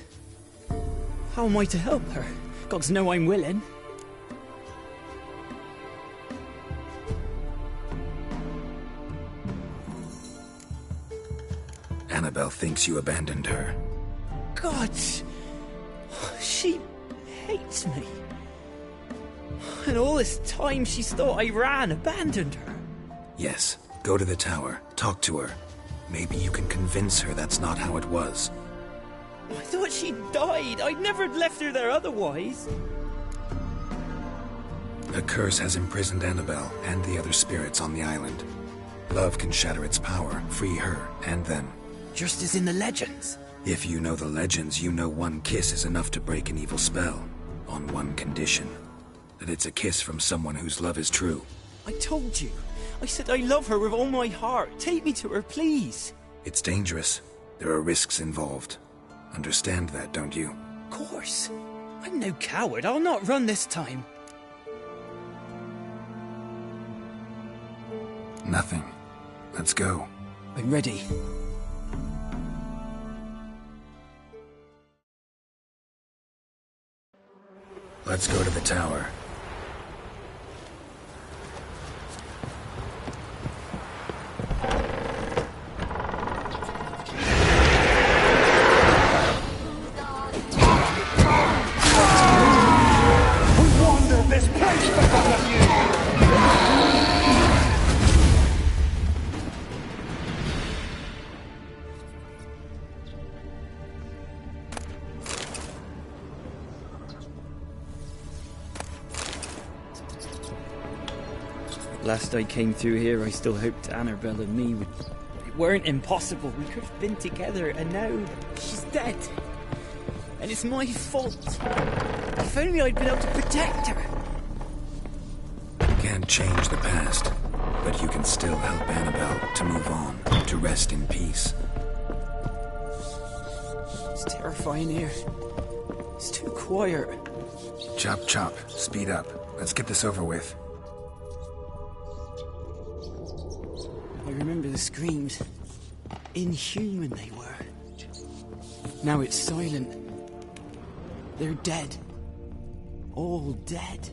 S5: How am I to help her? Gods know I'm willing.
S4: Annabelle thinks you abandoned her.
S5: God! She hates me. And all this time she's thought I abandoned her.
S4: Yes, go to the tower, talk to her. Maybe you can convince her that's not how it was.
S5: I thought she died. I'd never left her there otherwise.
S4: A curse has imprisoned Annabelle and the other spirits on the island. Love can shatter its power, free her and them.
S5: Just as in the legends.
S4: If you know the legends, you know one kiss is enough to break an evil spell. On one condition. That it's a kiss from someone whose love is true.
S5: I told you. I said I love her with all my heart. Take me to her, please.
S4: It's dangerous. There are risks involved. Understand that, don't you?
S5: Of course. I'm no coward. I'll not run this time.
S4: Nothing. Let's go.
S5: I'm ready.
S4: Let's go to the tower.
S10: We wandered this place because of you!
S5: Last I came through here, I still hoped Annabelle and me weren't impossible. We could have been together, and now she's dead. And it's my fault. If only I'd been able to protect her.
S4: Can't change the past, but you can still help Annabelle to move on, to rest in peace.
S5: It's terrifying here. It's too quiet.
S4: Chop chop, speed up. Let's get this over with.
S5: I remember the screams. Inhuman they were. Now it's silent. They're dead. All dead.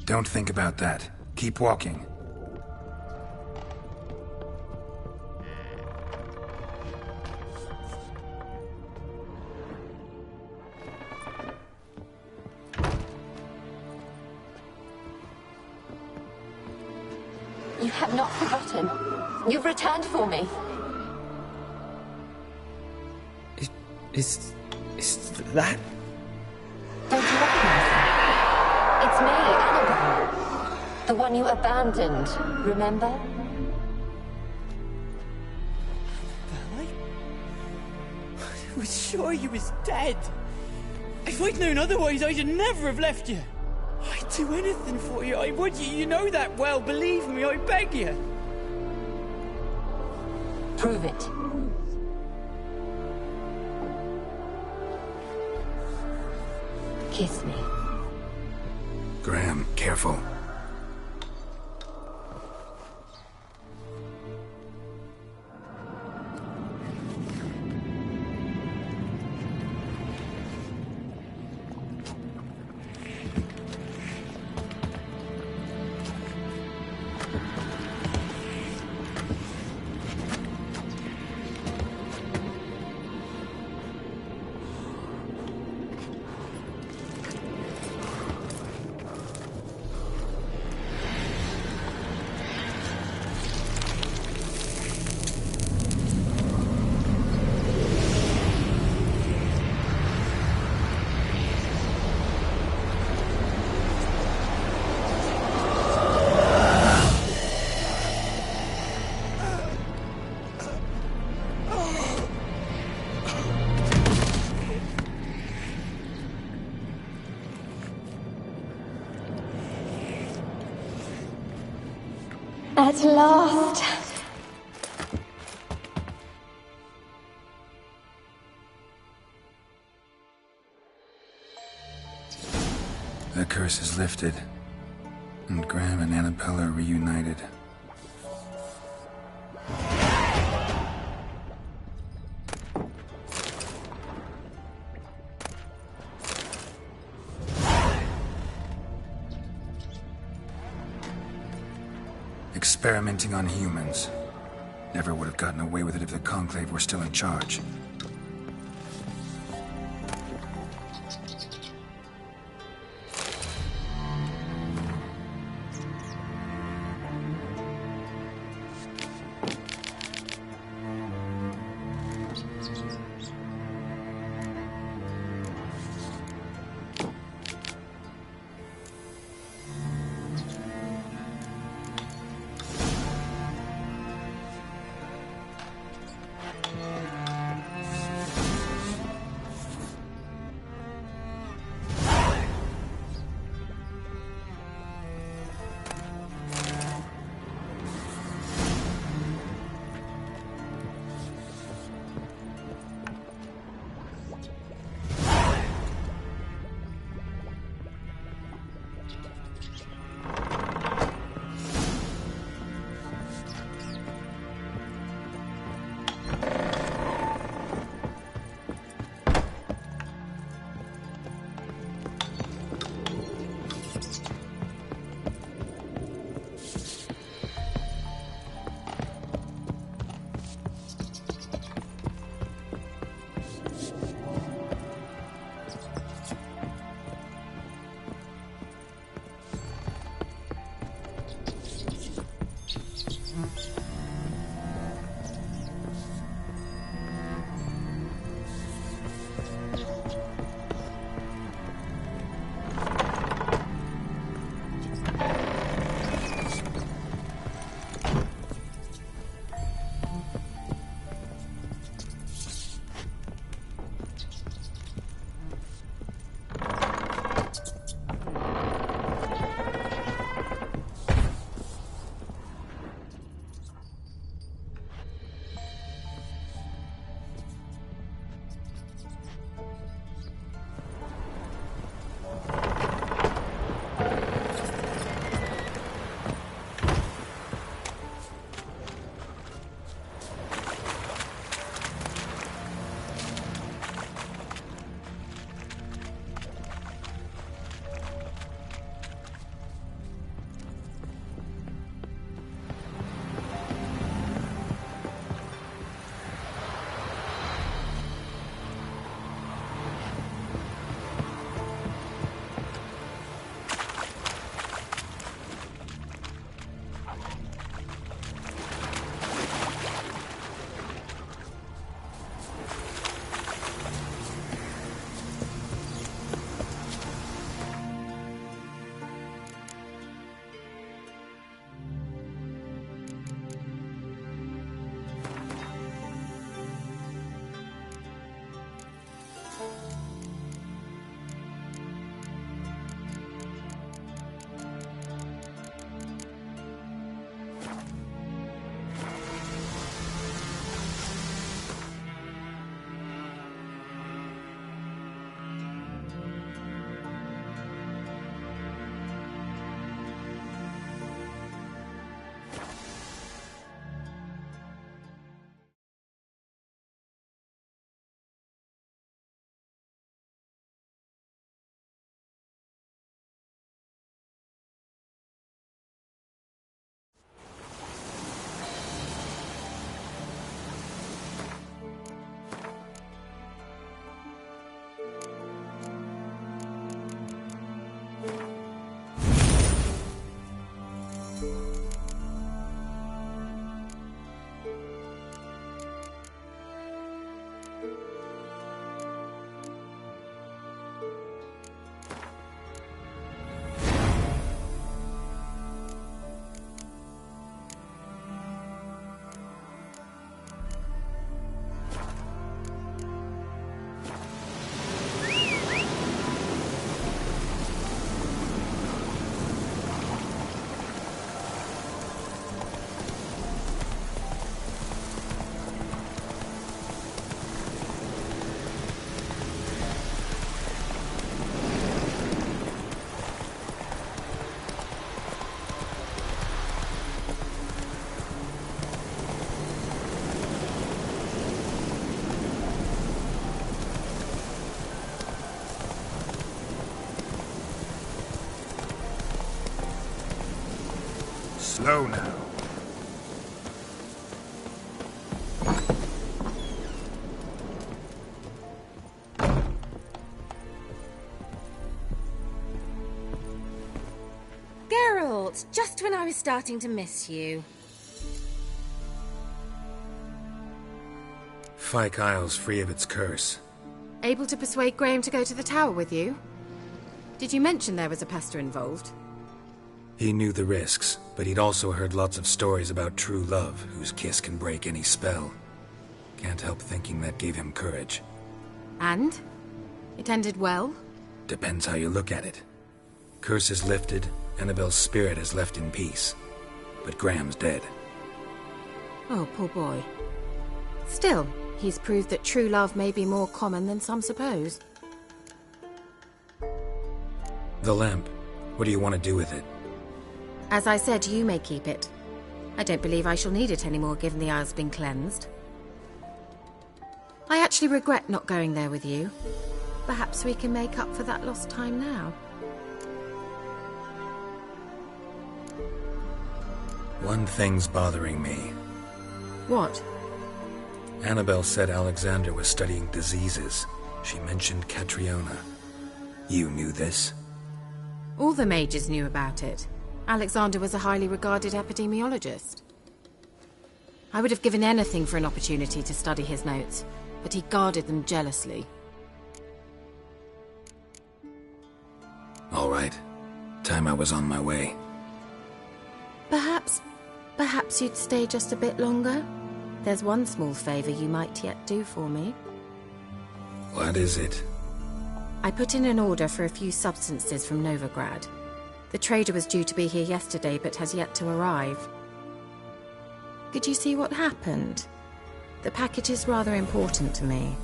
S4: Don't think about that. Keep walking.
S11: have not forgotten. You've returned for me.
S5: Is that?
S11: Don't you recognize her? It's me, Annabelle. The one you abandoned, remember?
S5: I was sure you was dead. If I'd known otherwise, I'd never have left you. I'd do anything for you, I would. You know that well. Believe me, I beg you.
S11: Prove it. Kiss me.
S4: Graham, careful.
S11: At last.
S4: The curse is lifted, and Graham and Annabelle are reunited. Experimenting on humans. Never would have gotten away with it if the Conclave were still in charge.
S9: Slow now.
S2: Geralt, just when I was starting to miss you.
S4: Fyke Isle's free of its curse.
S2: Able to persuade Graham to go to the tower with you? Did you mention there was a pester involved?
S4: He knew the risks, but he'd also heard lots of stories about true love, whose kiss can break any spell. Can't help thinking that gave him courage.
S2: And? It ended well?
S4: Depends how you look at it. Curse is lifted, Annabelle's spirit is left in peace. But Graham's dead.
S2: Oh, poor boy. Still, he's proved that true love may be more common than some suppose.
S4: The lamp. What do you want to do with it?
S2: As I said, you may keep it. I don't believe I shall need it anymore, given the Isle's been cleansed. I actually regret not going there with you. Perhaps we can make up for that lost time now.
S4: One thing's bothering me.
S2: What?
S4: Annabelle said Alexander was studying diseases. She mentioned Catriona. You knew this?
S2: All the mages knew about it. Alexander was a highly regarded epidemiologist. I would have given anything for an opportunity to study his notes, but he guarded them jealously.
S4: All right. Time I was on my way.
S2: Perhaps you'd stay just a bit longer? There's one small favor you might yet do for me.
S4: What is it?
S2: I put in an order for a few substances from Novigrad. The trader was due to be here yesterday, but has yet to arrive. Could you see what happened? The package is rather important to me.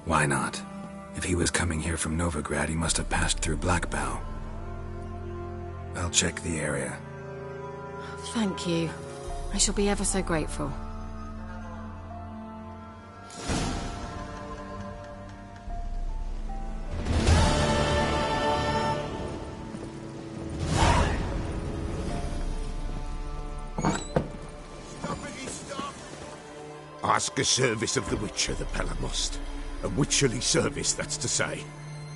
S4: Why not? If he was coming here from Novigrad, he must have passed through Blackbough. I'll check the area.
S2: Thank you. I shall be ever so grateful.
S9: Ask a service of the Witcher, the Pella must. A witcherly service, that's to say.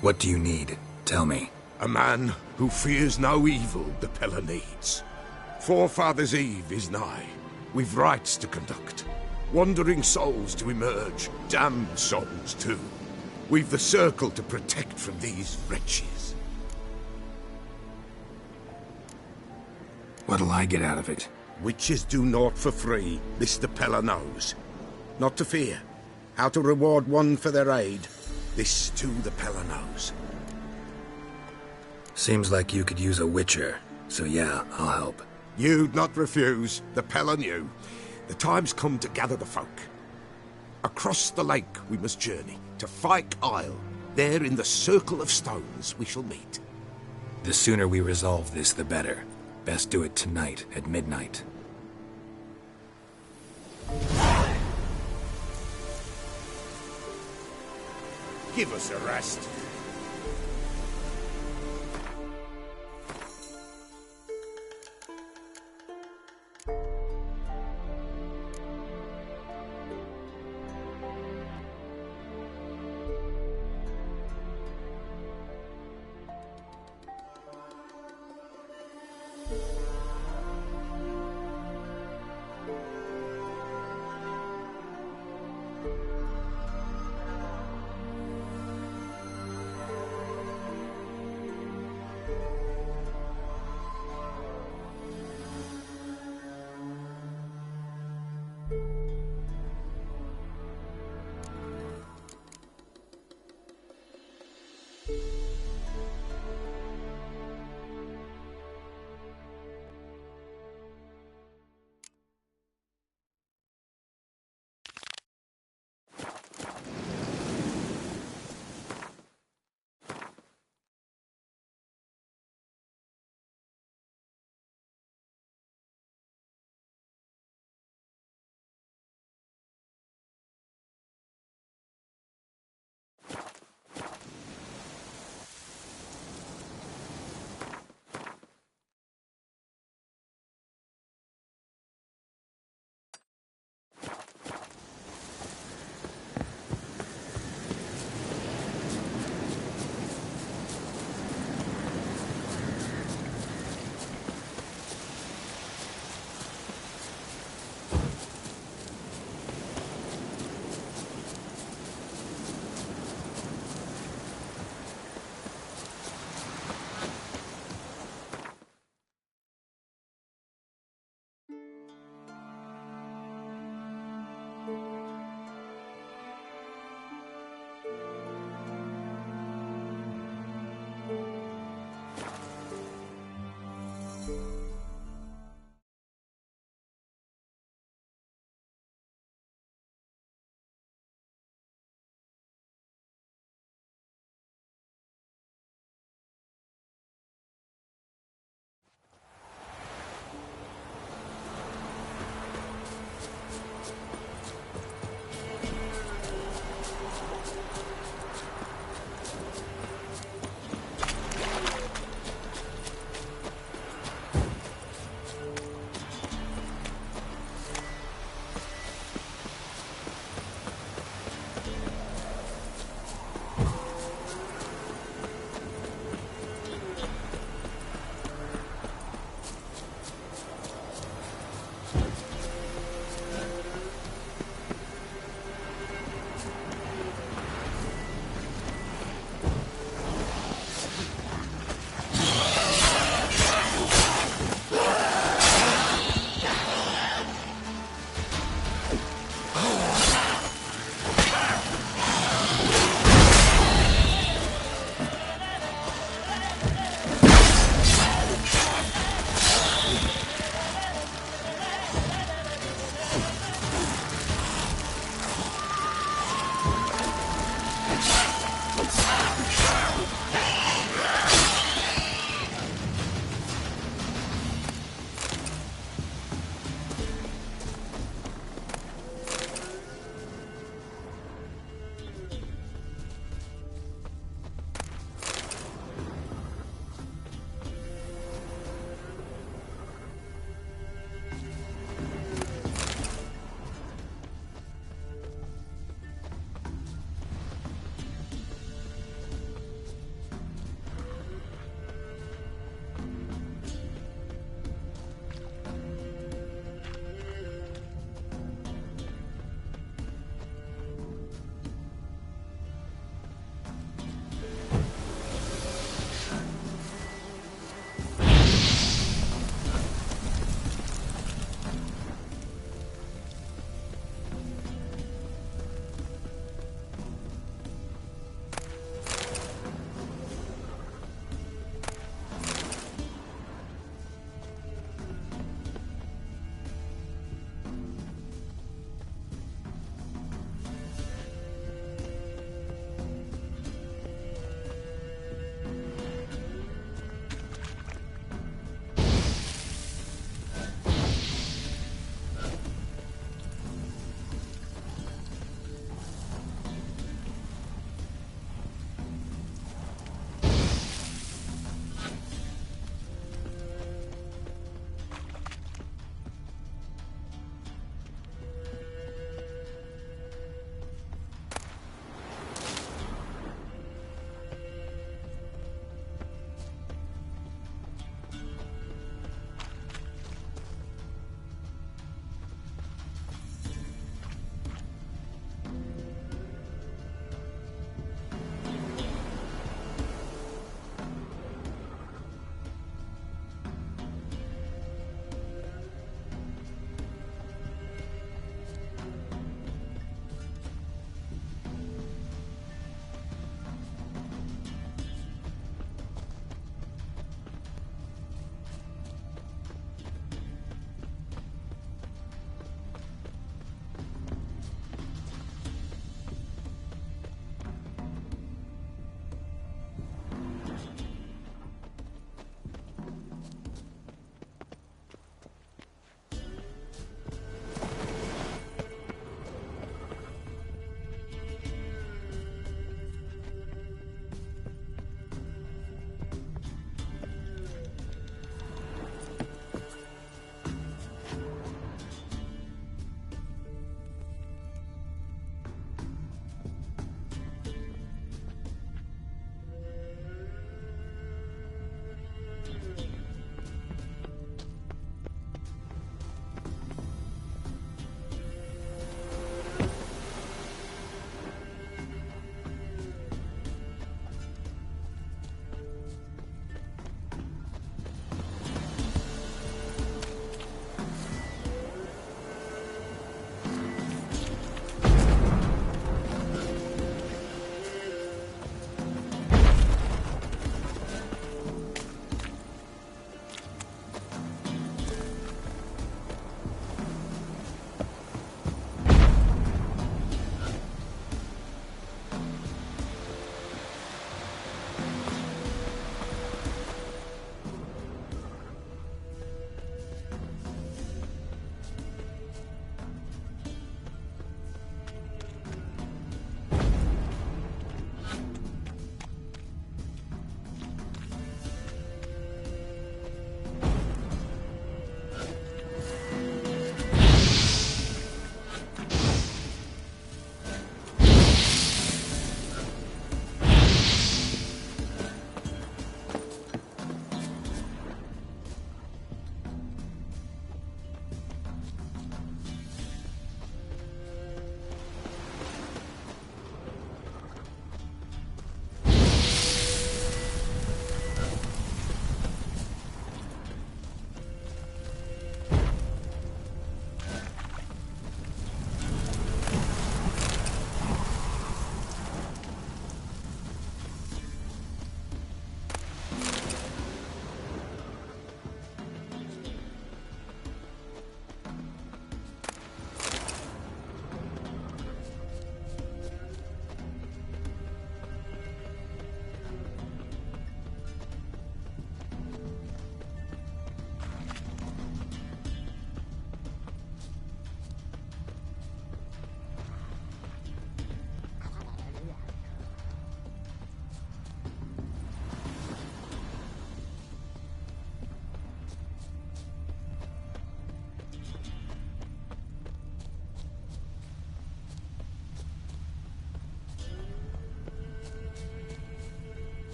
S4: What do you need? Tell me.
S9: A man who fears no evil the Pella needs. Forefathers' Eve is nigh. We've rites to conduct. Wandering souls to emerge. Damned souls, too. We've the circle to protect from these wretches.
S4: What'll I get out of it?
S9: Witches do naught for free. This the Pella knows. Not to fear. How to reward one for their aid. This too the Pella knows.
S4: Seems like you could use a witcher, so yeah, I'll help.
S9: You'd not refuse. The Pella knew. The time's come to gather the folk. Across the lake we must journey, to Fyke Isle. There in the circle of stones we shall meet.
S4: The sooner we resolve this, the better. Best do it tonight, at midnight.
S9: Give us a rest.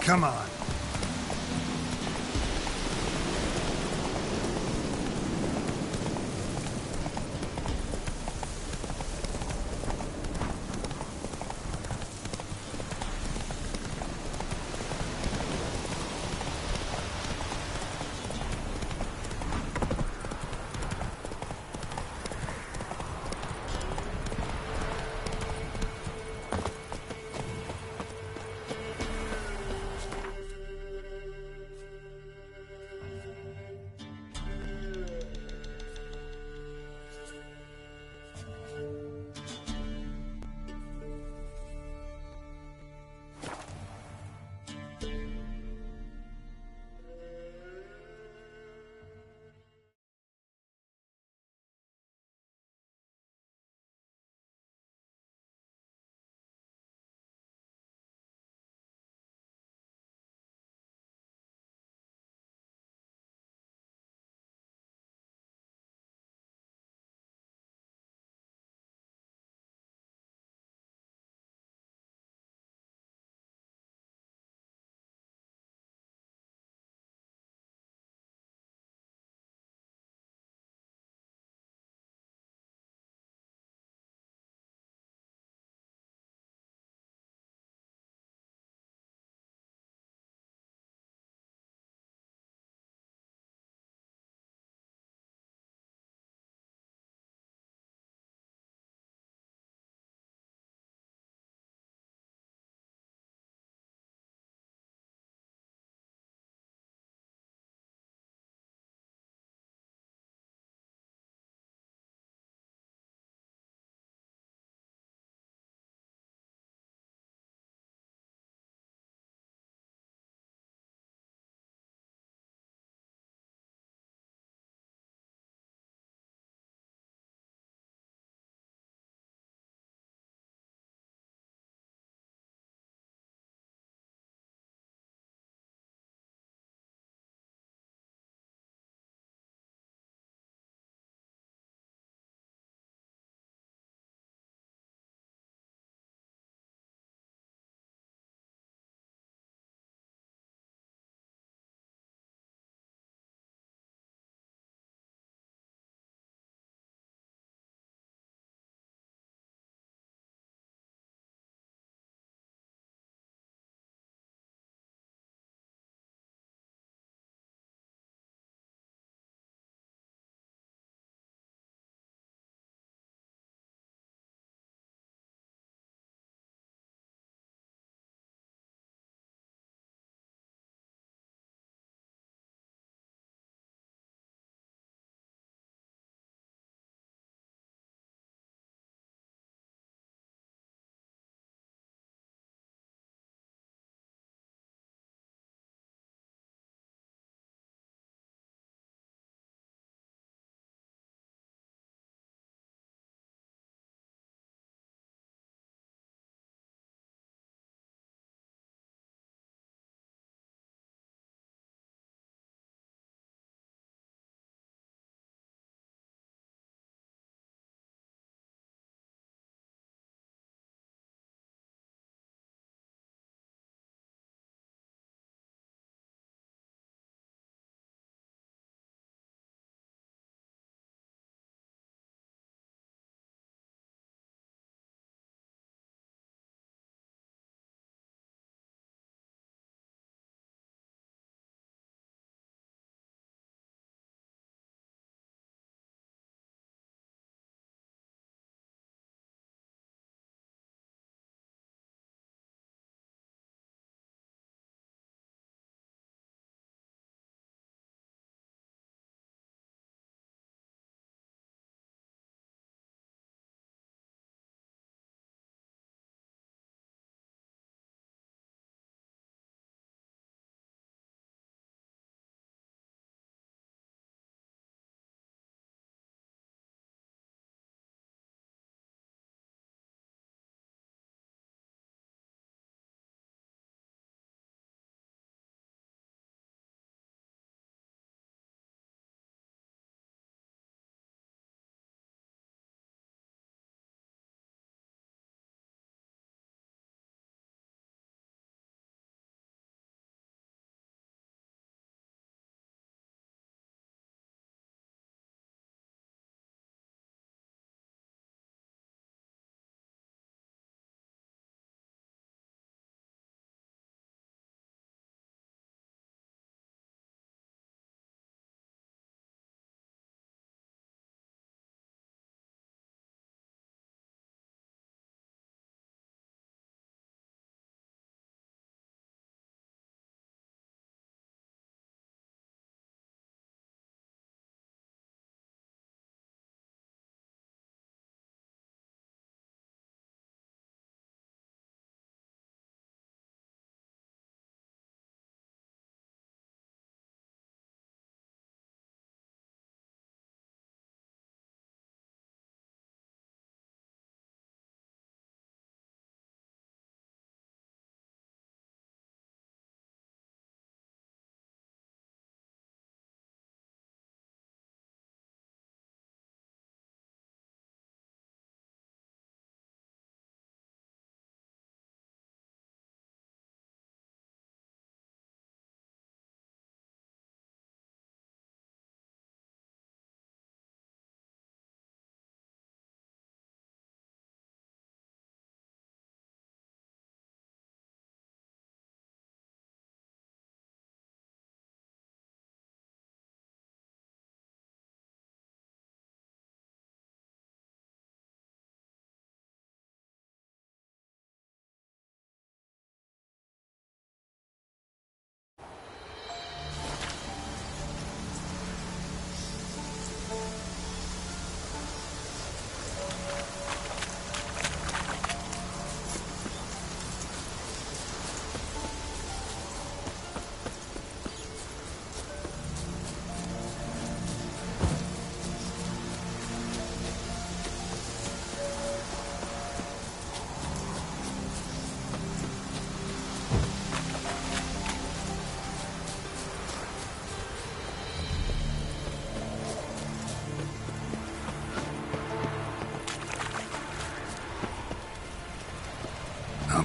S14: Come on.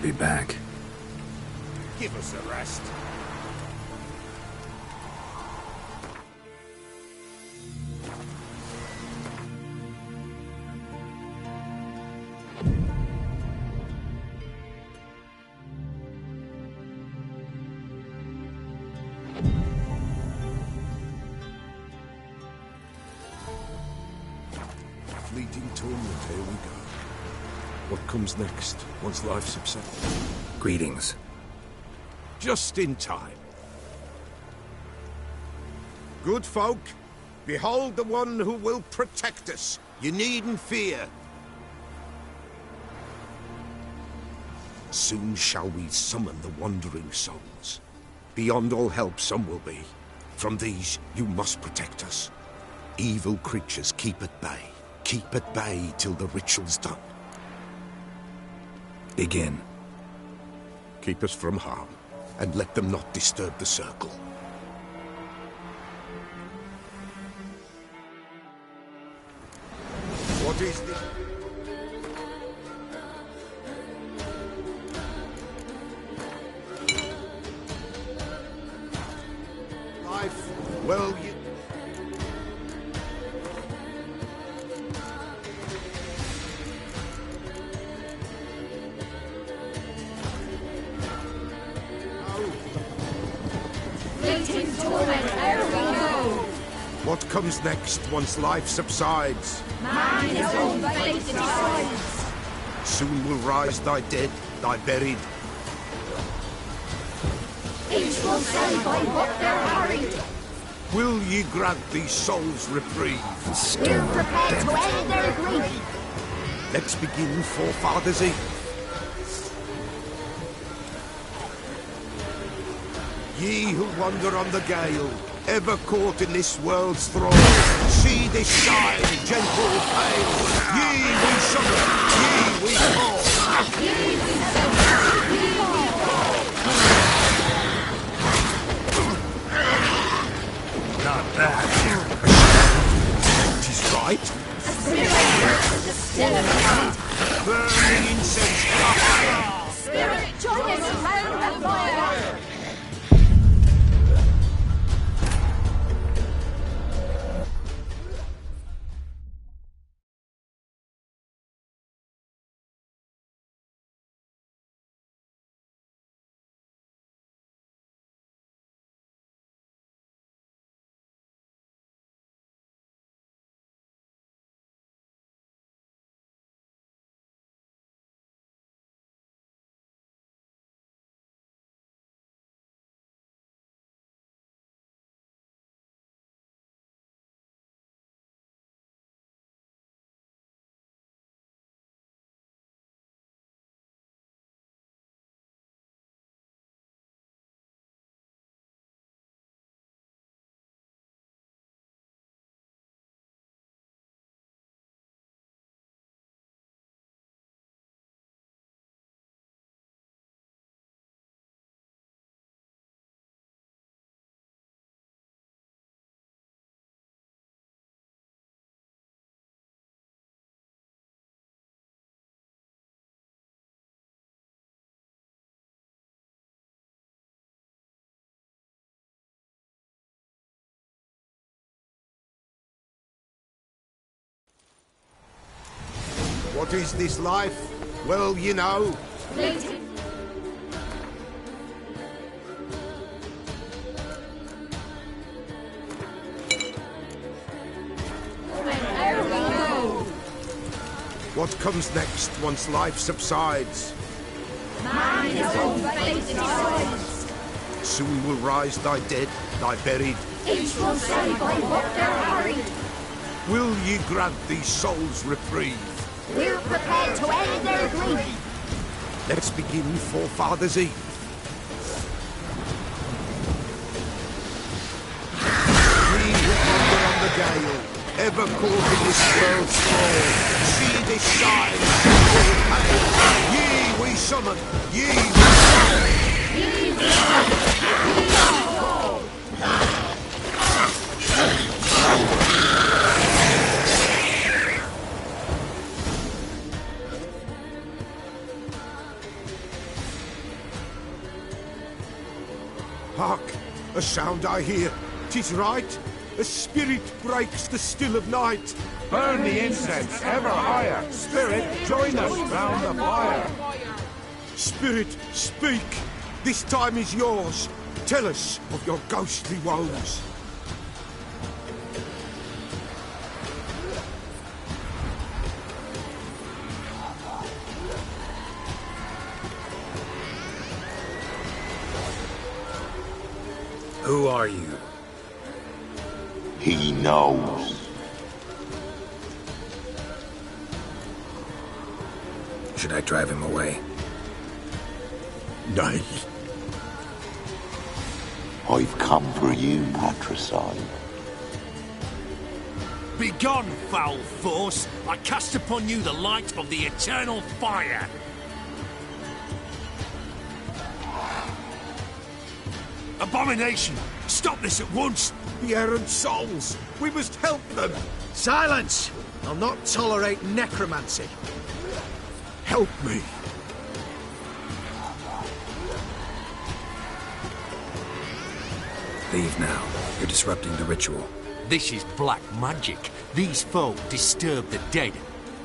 S4: be back.
S9: Give us a rest.
S14: Fleeting tournament, here we go. What comes next, once life subsides?
S4: Greetings.
S14: Just in time. Good folk, behold the one who will protect us. You needn't fear. Soon shall we summon the wandering souls. Beyond all help some will be. From these you must protect us. Evil creatures keep at bay. Keep at bay till the ritual's done.
S4: Begin.
S14: Keep us from harm, and let them not disturb the circle. What is this? Life, well, you... What comes next once life subsides?
S8: Man his own fate decides.
S14: Soon will rise thy dead, thy buried.
S8: Each will say by what they're harried.
S14: Will ye grant these souls reprieve?
S8: We're prepared to end their grief.
S14: Let's begin Forefathers' Eve. Ye who wander on the gale, ever caught in this world's thrall, see this sign, gentle pale. Ye we summon, ye we call. Not bad. 'Tis right. Burning incense fire.
S8: Spirit, join us round the fire.
S14: What is this life? Well, you know.
S8: Later. Where we go.
S14: What comes next once life subsides?
S8: Man his own fate decides.
S14: Soon will rise thy dead, thy buried.
S8: Each will say by what they're harried.
S14: Will ye grant these souls reprieve?
S8: We're prepared to end their grief.
S14: Let's begin Forefathers' Eve. We who wander on the gale, ever caught in this world's thrall, see this sign, gentle pale. Ye we summon, ye we Hark! A sound I hear. 'Tis right. A spirit breaks the still of night.
S9: Burn the incense ever higher. Spirit, join us round the fire.
S14: Spirit, speak. This time is yours. Tell us of your ghostly woes.
S4: Who are you?
S3: He knows.
S4: Should I drive him away?
S14: Nay.
S3: I've come for you, patricide.
S15: Begone, foul force! I cast upon you the light of the eternal fire! Abomination! Stop this at once!
S14: The errant souls! We must help them!
S10: Silence! I'll not tolerate necromancy.
S14: Help me!
S4: Leave now. You're disrupting the ritual.
S15: This is black magic. These folk disturb the dead.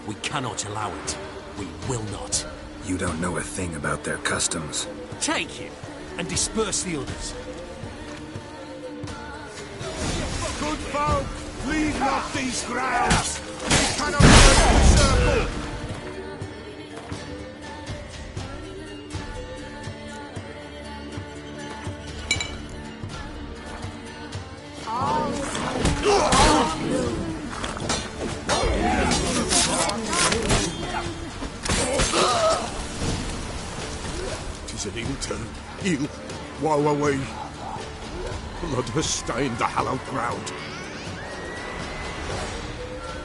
S15: We cannot allow it. We will not.
S4: You don't know a thing about their customs.
S15: Take him and disperse the others.
S14: Good folk, leave not these grounds! We cannot break the circle! Tis an ill turn, ill. Woe away! Blood has stained the hallowed ground.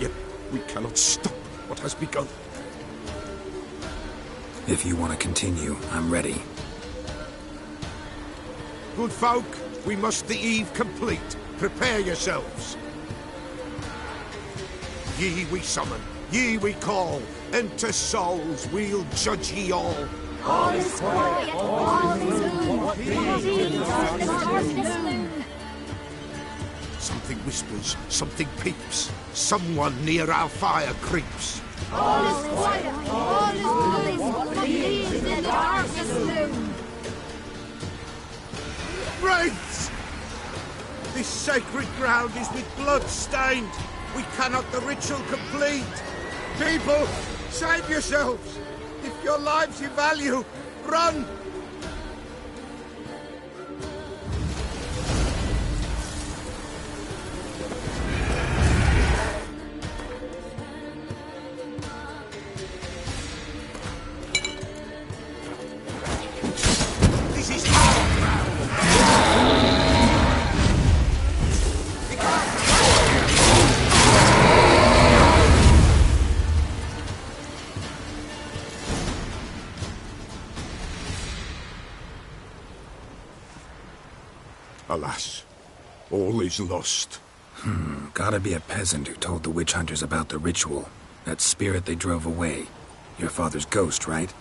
S14: Yet we cannot stop what has begun.
S4: If you want to continue, I'm ready.
S14: Good folk, we must the eve complete. Prepare yourselves. Ye we summon, ye we call. Enter souls, we'll judge ye all.
S8: All is quiet, all is
S14: Something whispers, something peeps. Someone near our fire creeps.
S8: all is quiet, all is gloom. What leaves in the darkest gloom?
S14: Wraiths! This sacred ground is with blood stained. We cannot the ritual complete. People, save yourselves. If your lives you value, run! This is our ground! Alas, all is lost.
S4: Gotta be a peasant who told the witch hunters about the ritual. That spirit they drove away. Your father's ghost, right?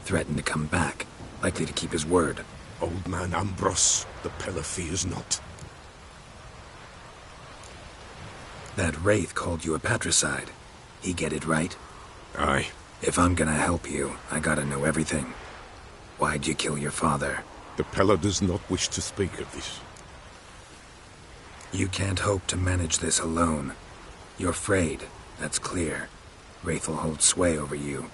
S4: Threatened to come back. Likely to keep his word.
S14: Old man Ambrose, the Pella fears not.
S4: That wraith called you a patricide. He get it right?
S14: Aye.
S4: If I'm gonna help you, I gotta know everything. Why'd you kill your father?
S14: The Pella does not wish to speak of this.
S4: You can't hope to manage this alone. You're afraid, that's clear. Wraith will hold sway over you.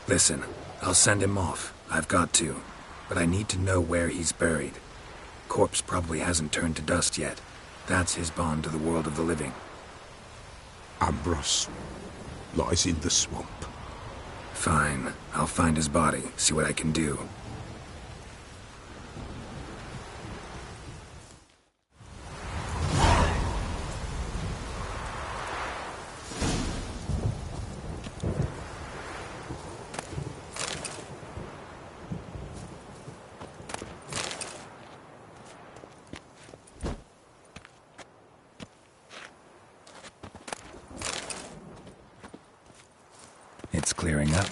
S4: Listen, I'll send him off. I've got to. But I need to know where he's buried. Corpse probably hasn't turned to dust yet. That's his bond to the world of the living.
S14: Ambrose lies in the swamp.
S4: Fine. I'll find his body, see what I can do. It's clearing up.